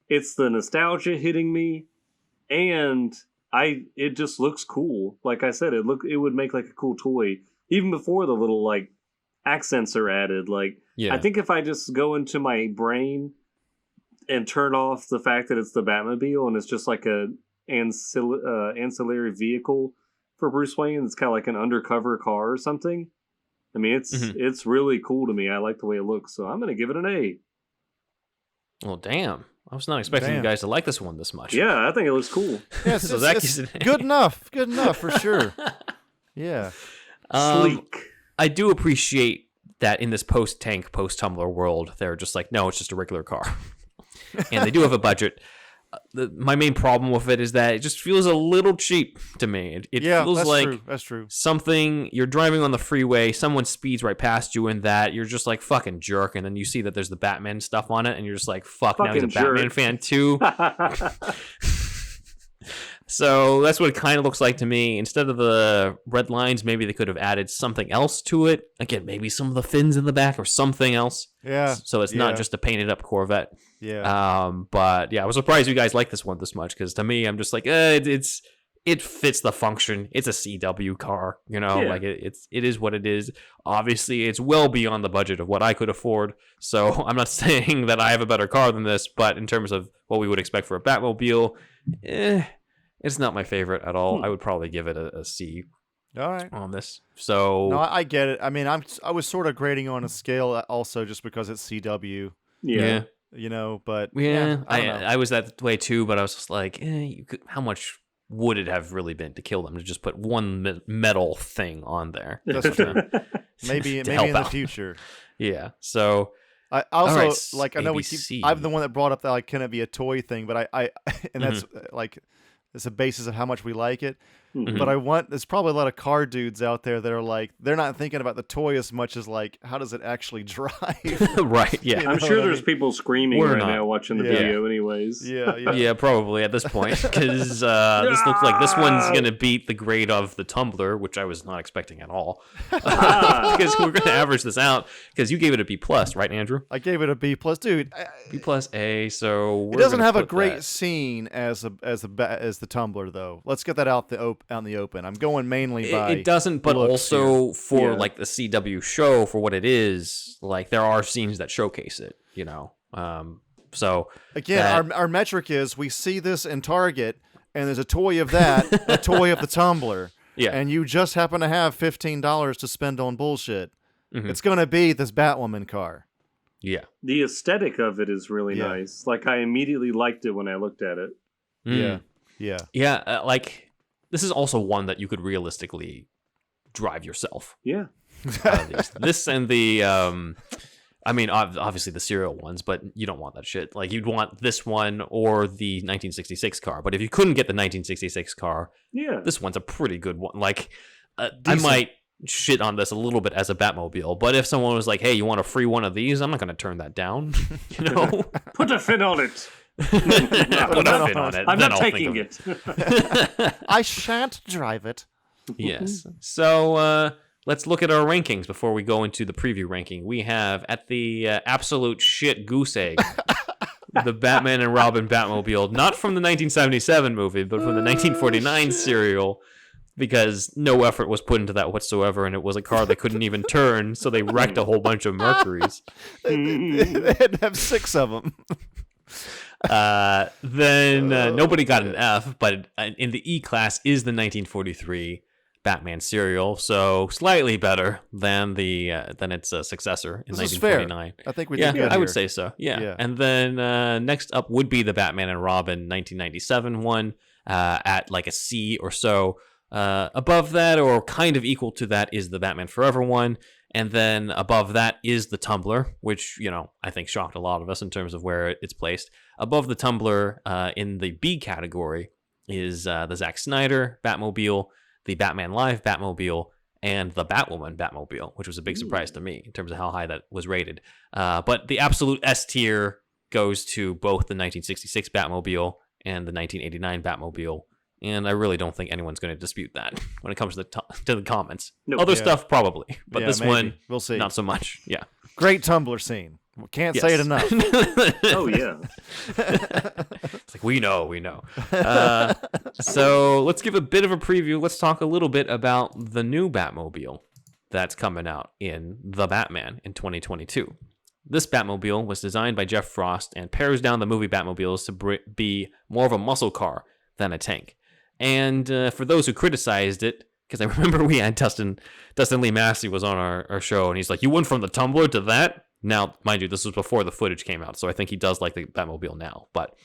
it's the nostalgia hitting me, and it just looks cool. Like I said, it would make like a cool toy even before the little accents are added. I think if I just go into my brain and turn off the fact that it's the Batmobile and it's just like a ancillary vehicle for Bruce Wayne, it's kind of like an undercover car or something. I mean, it's really cool to me. I like the way it looks, so I'm going to give it an A. Well, damn. I was not expecting you guys to like this one this much. Yeah, I think it looks cool. Yeah, So Zach, it's good enough. Good enough for sure. Yeah. Sleek. I do appreciate that in this post-tank, post-Tumbler world, they're just like, no, it's just a regular car. And they do have a budget. My main problem with it is that it just feels a little cheap to me. It feels like that's true. Something you're driving on the freeway, someone speeds right past you, and that you're just like fucking jerk, and then you see that there's the Batman stuff on it, and you're just like, fuck, now he's a Batman fan too. So that's what it kind of looks like to me. Instead of the red lines, maybe they could have added something else to it. Again, maybe some of the fins in the back or something else. Yeah. So it's not just a painted up Corvette. Yeah. But yeah, I was surprised you guys like this one this much, because to me, I'm just like, it fits the function. It's a CW car, it is what it is. Obviously, it's well beyond the budget of what I could afford. So I'm not saying that I have a better car than this, but in terms of what we would expect for a Batmobile, it's not my favorite at all. I would probably give it a C. All right. On this. So no, I get it. I mean, I was sort of grading on a scale also just because it's CW. Yeah. But I was that way too, but I was just like, how much would it have really been to kill them to just put one metal thing on there? That's true. maybe in the future. Yeah. So I also right, I know ABC. I'm the one that brought up that can it be a toy thing, but I and that's it's the basis of how much we like it. But there's probably a lot of car dudes out there that are like, they're not thinking about the toy as much as like, how does it actually drive? Right, yeah. I'm sure there's people screaming now watching the video anyways. Yeah, probably at this point, because this looks like this one's going to beat the grade of the Tumbler, which I was not expecting at all. Because we're going to average this out, because you gave it a B+, right, Andrew? I gave it a B+. Dude. B plus A, so it doesn't have a great scene as the Tumbler, though. Let's get that out in the open. I'm going mainly by it doesn't, but also here. for like the CW show, for what it is, like there are scenes that showcase it, so again, our metric is we see this in Target and there's a toy of that, a toy of the Tumbler, and you just happen to have $15 to spend on bullshit. It's going to be this Batwoman car. Yeah, the aesthetic of it is really nice. Like I immediately liked it when I looked at it. Yeah. Like this is also one that you could realistically drive yourself. Yeah. This and the, obviously the serial ones, but you don't want that shit. Like you'd want this one or the 1966 car. But if you couldn't get the 1966 car, this one's a pretty good one. Like I might shit on this a little bit as a Batmobile, but if someone was like, "Hey, you want a free one of these?" I'm not going to turn that down. Put a fin on it. Put a fin on it. I'm not taking it. I shan't drive it. Yes. So let's look at our rankings before we go into the preview ranking. We have at the absolute shit goose egg. the Batman and Robin Batmobile, not from the 1977 movie, but from the 1949 serial, because no effort was put into that whatsoever, and it was a car that couldn't even turn, so they wrecked a whole bunch of Mercuries. They had to have 6 of them. Then nobody got an F, but in the E class is the 1943 Batman serial, so slightly better than its successor in 1949. I think we did good I here. would say so. Yeah. And then next up would be the Batman and Robin 1997 one at like a C or so. Above that, or kind of equal to that, is the Batman Forever one. And then above that is the Tumbler, which, I think shocked a lot of us in terms of where it's placed. Above the Tumbler, in the B category, is the Zack Snyder Batmobile, the Batman Live Batmobile, and the Batwoman Batmobile, which was a big surprise to me in terms of how high that was rated. But the absolute S tier goes to both the 1966 Batmobile and the 1989 Batmobile. And I really don't think anyone's going to dispute that when it comes to the comments. Nope. Other stuff, probably. But this maybe. one, We'll see. not so much. Yeah. Great Tumbler scene. Can't say it enough. Oh, yeah. It's like, we know. So let's give a bit of a preview. Let's talk a little bit about the new Batmobile that's coming out in The Batman in 2022. This Batmobile was designed by Jeff Frost and pares down the movie Batmobiles to be more of a muscle car than a tank. And for those who criticized it, because I remember we had Dustin Lee Massey was on our show, and he's like, you went from the Tumbler to that? Now, mind you, this was before the footage came out, so I think he does like the Batmobile now. But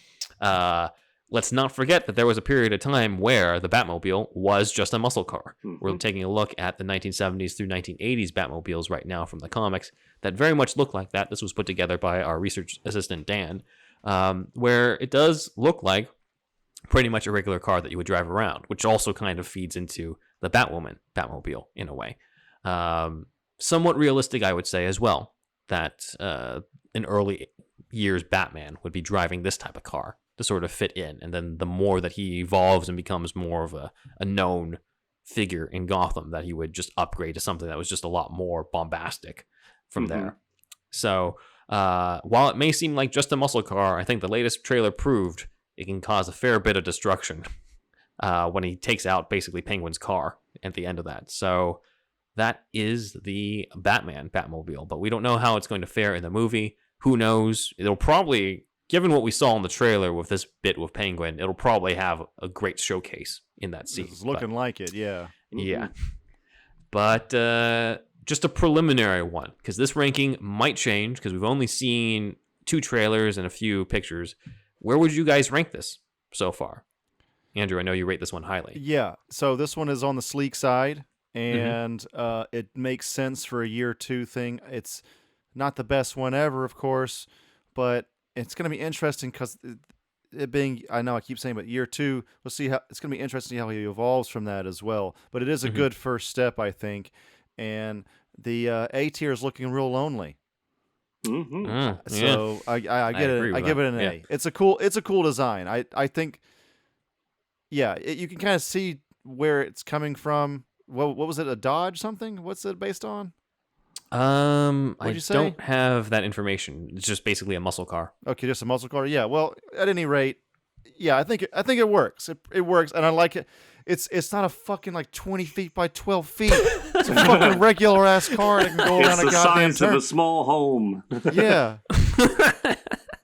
let's not forget that there was a period of time where the Batmobile was just a muscle car. Mm-hmm. We're taking a look at the 1970s through 1980s Batmobiles right now from the comics that very much look like that. This was put together by our research assistant, Dan, where it does look like pretty much a regular car that you would drive around, which also kind of feeds into the Batwoman Batmobile in a way. Somewhat realistic, I would say, as well, that an early years Batman would be driving this type of car to sort of fit in. And then the more that he evolves and becomes more of a known figure in Gotham, that he would just upgrade to something that was just a lot more bombastic from there. So while it may seem like just a muscle car, I think the latest trailer proved it can cause a fair bit of destruction when he takes out basically Penguin's car at the end of that. So that is the Batman Batmobile, but we don't know how it's going to fare in the movie. Who knows? It'll probably, given what we saw in the trailer with this bit with Penguin, it'll probably have a great showcase in that scene. It's looking like it, yeah. Yeah. But just a preliminary one, because this ranking might change, because we've only seen 2 trailers and a few pictures. Where would you guys rank this so far? Andrew, I know you rate this one highly. Yeah, so this one is on the sleek side, and it makes sense for a year 2 thing. It's not the best one ever, of course, but it's going to be interesting because it being, I know I keep saying, but year 2, we'll see how it's going to be interesting how he evolves from that as well. But it is a good first step, I think, and the A tier is looking real lonely. So I get it. I give it an A. It's a cool design. I think, yeah, you can kind of see where it's coming from. What was it? A Dodge something? What's it based on? I don't have that information. It's just basically a muscle car. Okay, just a muscle car. Yeah. Well, at any rate, yeah, I think it works. It works, and I like it. It's not a fucking like 20 feet by 12 feet. It's a fucking regular ass car that can go around a goddamn turn. It's the science of a small home. Yeah.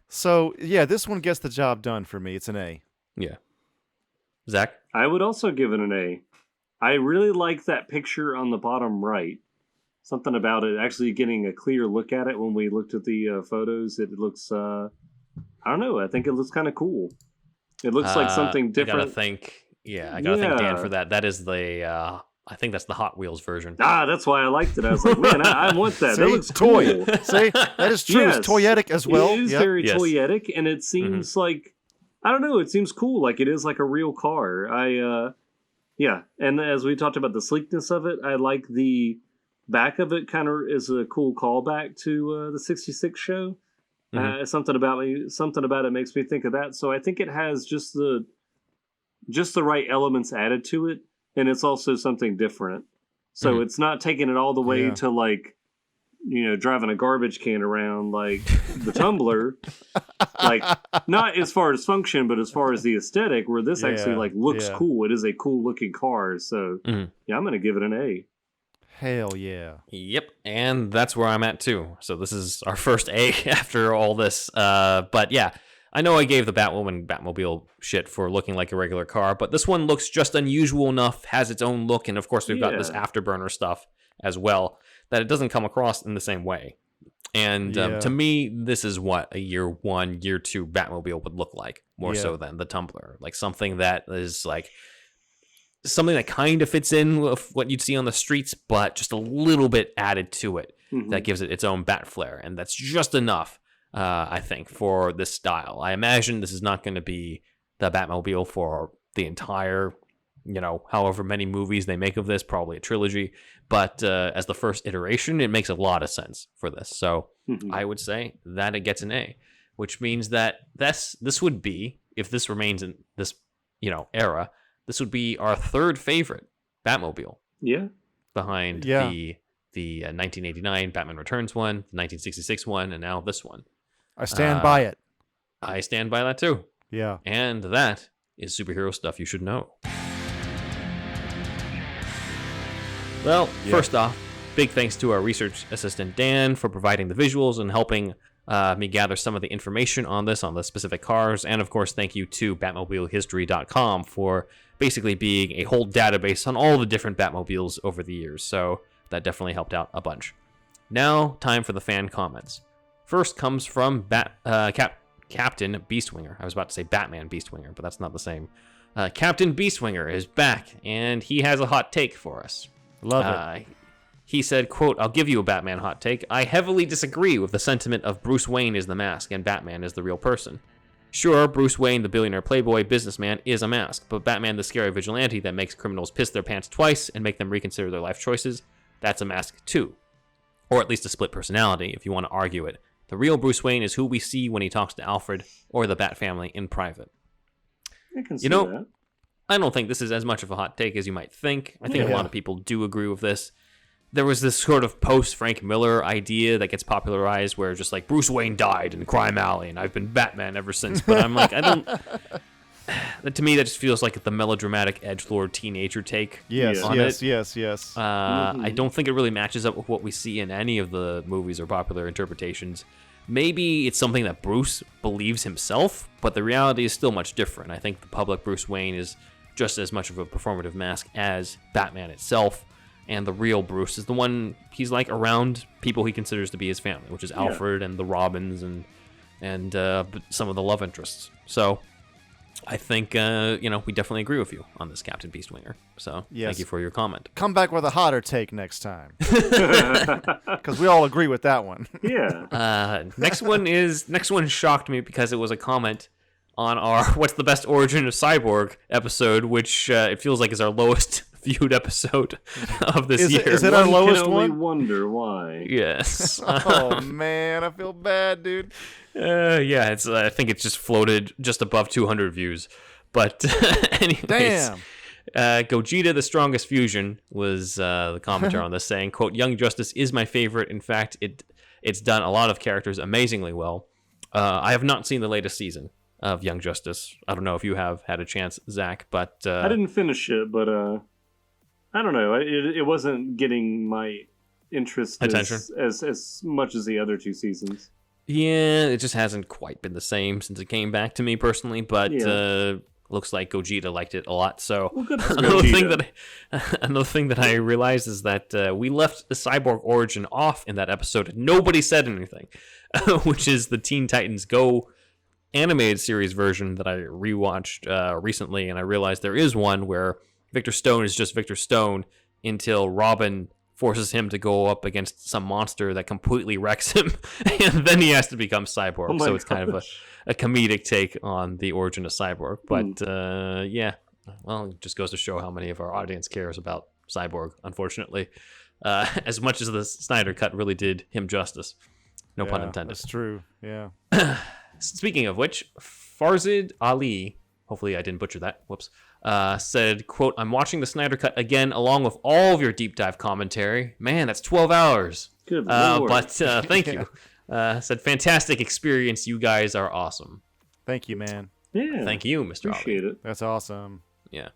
So yeah, this one gets the job done for me. It's an A. Yeah. Zach? I would also give it an A. I really like that picture on the bottom right. Something about it, actually getting a clear look at it when we looked at the photos. It looks, I don't know, I think it looks kind of cool. It looks like something different. I gotta thank Dan for that. That is the, I think that's the Hot Wheels version. That's why I liked it. I was like, man, I want that. See? That looks cool. See, that is true. Yes. It's toyetic as well. It is very toyetic, and it seems like, I don't know, it seems cool. Like it is like a real car. Yeah, and as we talked about the sleekness of it, I like the back of it. Kind of is a cool callback to the '66 show. Something about it makes me think of that. So I think it has just the right elements added to it, and it's also something different. So it's not taking it all the way to like, driving a garbage can around like the Tumbler. Like, not as far as function, but as far as the aesthetic, where this actually like looks cool. It is a cool looking car. So yeah, I'm gonna give it an A. Hell yeah. Yep, and that's where I'm at too. So this is our first A after all this. But yeah, I know I gave the Batwoman Batmobile shit for looking like a regular car, but this one looks just unusual enough, has its own look, and of course we've got this afterburner stuff as well, that it doesn't come across in the same way. And to me, this is what a year 1, year 2 Batmobile would look like, more so than the Tumbler. Like something that is like something that kind of fits in with what you'd see on the streets, but just a little bit added to it that gives it its own bat flare. And that's just enough, I think, for this style. I imagine this is not going to be the Batmobile for the entire, however many movies they make of this, probably a trilogy. But as the first iteration, it makes a lot of sense for this. So I would say that it gets an A, which means that this would be, if this remains in this, era, this would be our third favorite Batmobile. Yeah. Behind the 1989 Batman Returns one, the 1966 one, and now this one. I stand by it. I stand by that too. Yeah. And that is superhero stuff you should know. Well, first off, big thanks to our research assistant Dan for providing the visuals and helping me gather some of the information on the specific cars. And of course, thank you to BatmobileHistory.com for basically being a whole database on all the different Batmobiles over the years. So that definitely helped out a bunch. Now, time for the fan comments. First comes from Captain Beastwinger. I was about to say Batman Beastwinger, but that's not the same. Captain Beastwinger is back, and he has a hot take for us. Love it. He said, quote, "I'll give you a Batman hot take. I heavily disagree with the sentiment of Bruce Wayne is the mask and Batman is the real person. Sure, Bruce Wayne, the billionaire playboy businessman, is a mask, but Batman, the scary vigilante that makes criminals piss their pants twice and make them reconsider their life choices, that's a mask too. Or at least a split personality, if you want to argue it. The real Bruce Wayne is who we see when he talks to Alfred or the Bat family in private." I can see that. I don't think this is as much of a hot take as you might think. I think a lot of people do agree with this. There was this sort of post-Frank Miller idea that gets popularized where just like Bruce Wayne died in Crime Alley and I've been Batman ever since. But I'm like, to me, that just feels like the melodramatic edgelord teenager take. Yes. I don't think it really matches up with what we see in any of the movies or popular interpretations. Maybe it's something that Bruce believes himself, but the reality is still much different. I think the public Bruce Wayne is just as much of a performative mask as Batman itself, and the real Bruce is the one he's like around people he considers to be his family, which is Alfred and the Robins and some of the love interests. So I think we definitely agree with you on this, Captain Beastwinger. So thank you for your comment. Come back with a hotter take next time, because we all agree with that one. Yeah. Next one shocked me because it was a comment on our "What's the Best Origin of Cyborg" episode, which it feels like is our lowest viewed episode of this year. Is it our lowest one? I only wonder why. Yes. Oh man, I feel bad, dude. It's. I think it's just floated just above 200 views. But anyways, damn. Gogeta, the strongest fusion, was the commenter on this, saying, quote, "Young Justice is my favorite. In fact, it's done a lot of characters amazingly well. I have not seen the latest season of Young Justice. I don't know if you have had a chance, Zach, but I didn't finish it, but I don't know. It wasn't getting my interest attention as much as the other two seasons. Yeah, it just hasn't quite been the same since it came back to me personally, but looks like Gogeta liked it a lot. So another thing that I realized is that we left the Cyborg origin off in that episode. Nobody said anything, which is the Teen Titans Go animated series version that I rewatched recently, and I realized there is one where Victor Stone is just Victor Stone until Robin forces him to go up against some monster that completely wrecks him, and then he has to become Cyborg. So it's kind of a comedic take on the origin of Cyborg. But it just goes to show how many of our audience cares about Cyborg, unfortunately. As much as the Snyder Cut really did him justice. No pun intended. That's true, yeah. Speaking of which, Farzid Ali, hopefully I didn't butcher that, whoops, said, quote, "I'm watching the Snyder Cut again along with all of your deep dive commentary. Man, that's 12 hours. Good Lord. But thank you. Said, fantastic experience. You guys are awesome. Thank you, man. Yeah. Thank you, Mr. Appreciate Ali. it. That's awesome. Yeah.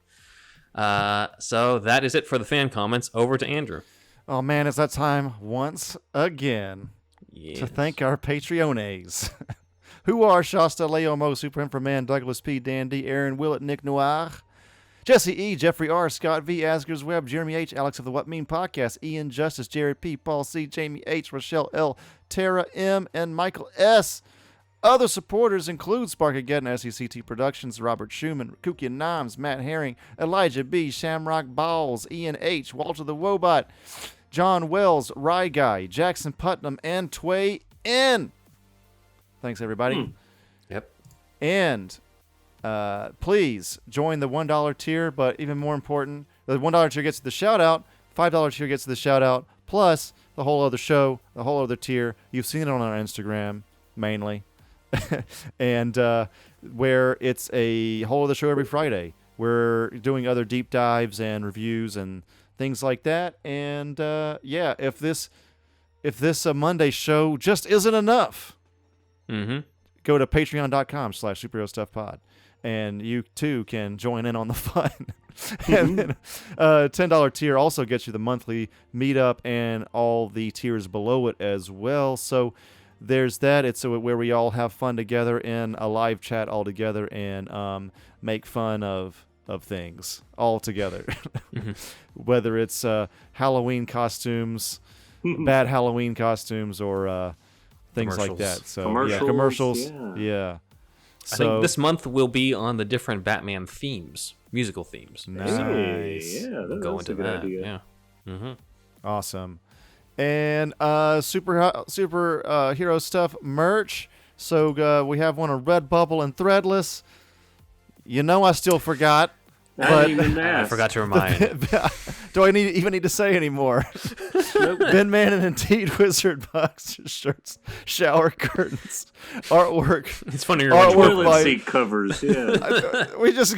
So that is it for the fan comments. Over to Andrew. Oh, man, it's that time once again to thank our Patreones, who are Shasta, Leo Mo, Super Inframan, Douglas P, Dan D, Aaron Willett, Nick Noir, Jesse E, Jeffrey R, Scott V, Asgers Webb, Jeremy H, Alex of the What Mean Podcast, Ian Justice, Jared P, Paul C, Jamie H, Rochelle L, Tara M, and Michael S. Other supporters include Sparkageddon, SECT Productions, Robert Schumann, Kooky Noms, Matt Herring, Elijah B, Shamrock Balls, Ian H, Walter the Wobot, John Wells, Rye Guy, Jackson Putnam, and Tway N. Thanks, everybody. Yep. And please join the $1 tier, but even more important, the $1 tier gets the shout-out, $5 tier gets the shout-out, plus the whole other show, the whole other tier. You've seen it on our Instagram, mainly. And where it's a whole other show every Friday. We're doing other deep dives and reviews and things like that. And yeah, if this Monday show just isn't enough, go to patreon.com/superherostuffpod, and you too can join in on the fun. And then $10 tier also gets you the monthly meetup and all the tiers below it as well. So there's that. It's where we all have fun together in a live chat all together and make fun of things all together. Whether it's Halloween costumes, bad Halloween costumes, or things like that. So commercials. Yeah. I think this month will be on the different Batman themes, musical themes. Nice. Yeah, that's Go a into good that. idea. Yeah. Awesome. And super hero stuff merch. So we have one on Redbubble and Threadless. You know I still forgot. I didn't even ask. I forgot to remind. Do I even need to say anymore? Nope. Ben Man and Indeed Wizard boxers, shirts, shower curtains, artwork. It's funny. Toilet seat covers. Yeah. We just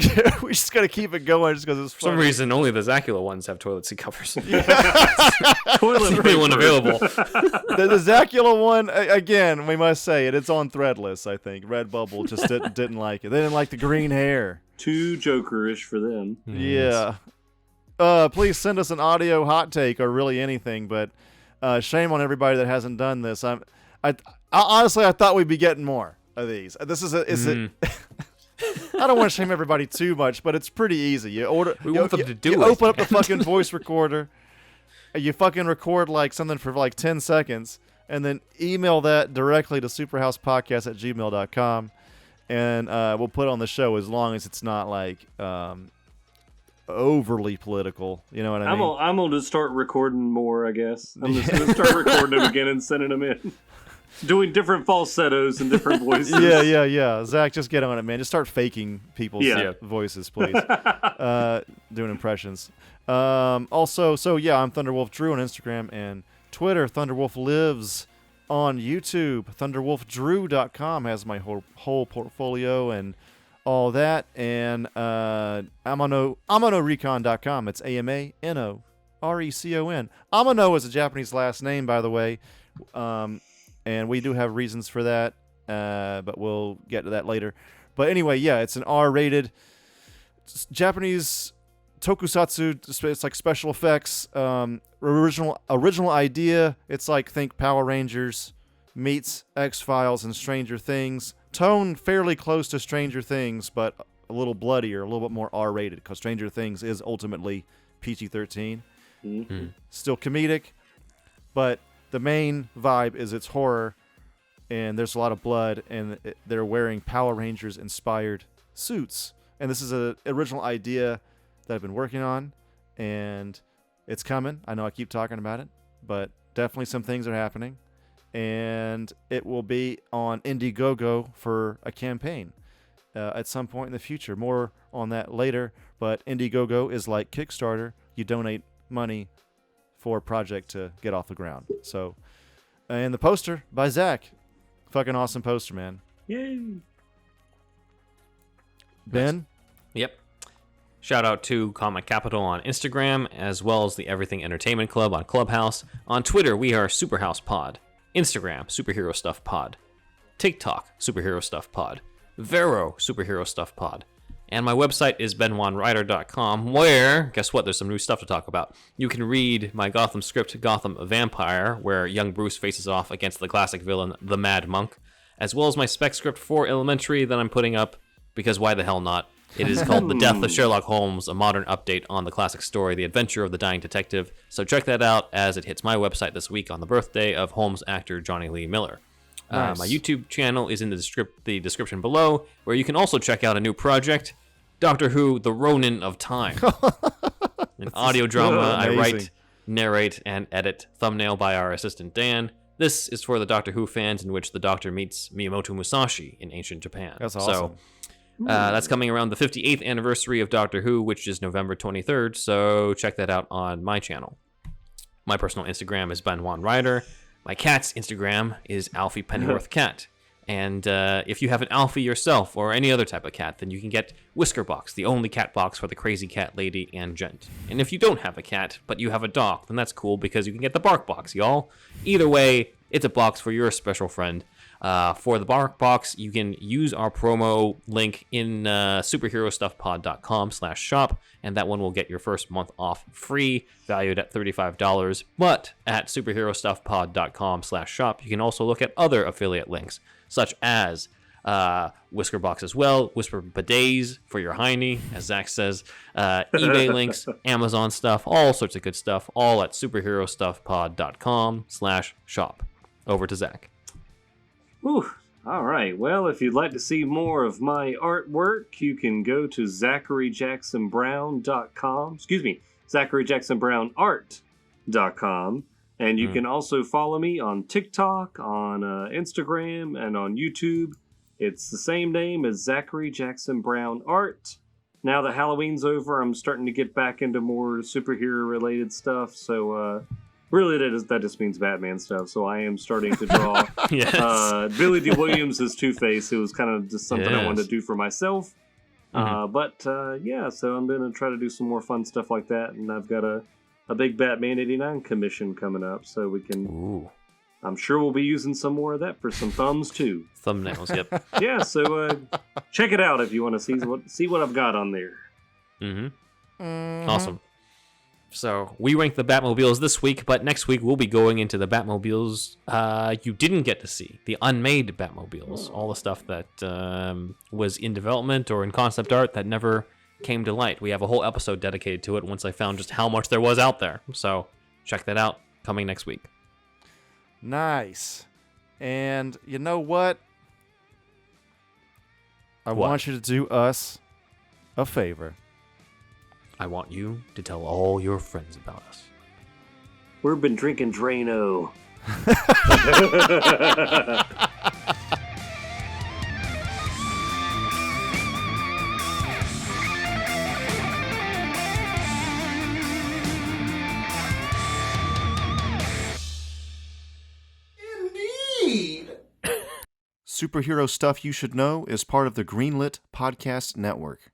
gotta keep it going just because it's For some funny. reason, only the Zacula ones have toilet seat covers. Toilet It's the only one available. The Zacula one, again, we must say it. It's on Threadless, I think. Redbubble just didn't like it. They didn't like the green hair. Too Joker-ish for them. Yeah. Please send us an audio hot take or really anything, but shame on everybody that hasn't done this. I honestly, I thought we'd be getting more of these. This is I don't want to shame everybody too much, but it's pretty easy. You order. We want them to do you it. open up the fucking voice recorder. You fucking record like something for like 10 seconds, and then email that directly to superhousepodcast@gmail.com, and we'll put it on the show as long as it's not like overly political. You know what I mean? I'm gonna just start recording more, I guess. I'm just gonna start recording them again and sending them in. Doing different falsettos and different voices. Yeah. Zach, just get on it, man. Just start faking people's voices, please. Doing impressions. Also, I'm ThunderWolfDrew on Instagram and Twitter. ThunderWolf lives on YouTube. ThunderWolfDrew.com has my whole portfolio and all that. And AmanoRecon.com. It's AmanoRecon. Amano is a Japanese last name, by the way. And we do have reasons for that, but we'll get to that later. But anyway, yeah, it's an R-rated Japanese tokusatsu. It's like special effects, original idea. It's like, think Power Rangers meets X-Files and Stranger Things. Tone fairly close to Stranger Things, but a little bloodier, a little bit more R-rated, because Stranger Things is ultimately PG-13. Mm-hmm. Still comedic, but the main vibe is it's horror, and there's a lot of blood, and they're wearing Power Rangers-inspired suits. And this is an original idea that I've been working on, and it's coming. I know I keep talking about it, but definitely some things are happening. And it will be on Indiegogo for a campaign at some point in the future. More on that later, but Indiegogo is like Kickstarter. You donate money for a project to get off the ground. So, and the poster by Zach. Fucking awesome poster, man. Yay. Ben? Yep. Shout out to Comic Capital on Instagram, as well as the Everything Entertainment Club on Clubhouse. On Twitter, we are SuperHousePod. Instagram, Superhero Stuff Pod. TikTok, Superhero Stuff Pod. Vero, Superhero Stuff Pod. And my website is benoirewriter.com, where, guess what, there's some new stuff to talk about. You can read my Gotham script, Gotham Vampire, where young Bruce faces off against the classic villain, the Mad Monk, as well as my spec script for Elementary that I'm putting up, because why the hell not? It is called The Death of Sherlock Holmes, a modern update on the classic story, The Adventure of the Dying Detective. So check that out as it hits my website this week on the birthday of Holmes actor Johnny Lee Miller. Nice. My YouTube channel is in the description below, where you can also check out a new project, Doctor Who, The Ronin of Time. An audio drama I write, narrate, and edit, thumbnail by our assistant Dan. This is for the Doctor Who fans, in which the Doctor meets Miyamoto Musashi in ancient Japan. That's awesome. So, that's coming around the 58th anniversary of Doctor Who, which is November 23rd, so check that out on my channel. My personal Instagram is BenJuanWriter. My cat's Instagram is Alfie Pennyworth Cat. And if you have an Alfie yourself or any other type of cat, then you can get Whiskerbox, the only cat box for the crazy cat lady and gent. And if you don't have a cat, but you have a dog, then that's cool because you can get the Barkbox, y'all. Either way, it's a box for your special friend. For the Barkbox, you can use our promo link in superherostuffpod.com/shop, and that one will get your first month off free, valued at $35. But at superherostuffpod.com/shop, you can also look at other affiliate links, such as Whiskerbox as well, Whisper Bidets for your hiney, as Zach says, eBay links, Amazon stuff, all sorts of good stuff, all at superherostuffpod.com/shop. Over to Zach. Whew. All right. Well, if you'd like to see more of my artwork, you can go to ZacharyJacksonBrown.com. Excuse me, ZacharyJacksonBrownArt.com. And you can also follow me on TikTok, on Instagram, and on YouTube. It's the same name as Zachary Jackson Brown Art. Now that Halloween's over, I'm starting to get back into more superhero-related stuff. So, really, that just means Batman stuff. So I am starting to draw Billy D. Williams as Two-Face. It was kind of just something I wanted to do for myself. So I'm going to try to do some more fun stuff like that. And I've got a big Batman 89 commission coming up. So we can... Ooh. I'm sure we'll be using some more of that for some thumbs, too. Thumbnails, yep. Yeah, so check it out if you want to see what I've got on there. Awesome. So, we ranked the Batmobiles this week, but next week we'll be going into the Batmobiles you didn't get to see. The unmade Batmobiles. All the stuff that was in development or in concept art that never came to light. We have a whole episode dedicated to it once I found just how much there was out there. So, check that out. Coming next week. Nice. And you know what? I want you to do us a favor. I want you to tell all your friends about us. We've been drinking Drano. Superhero Stuff You Should Know is part of the Greenlit Podcast Network.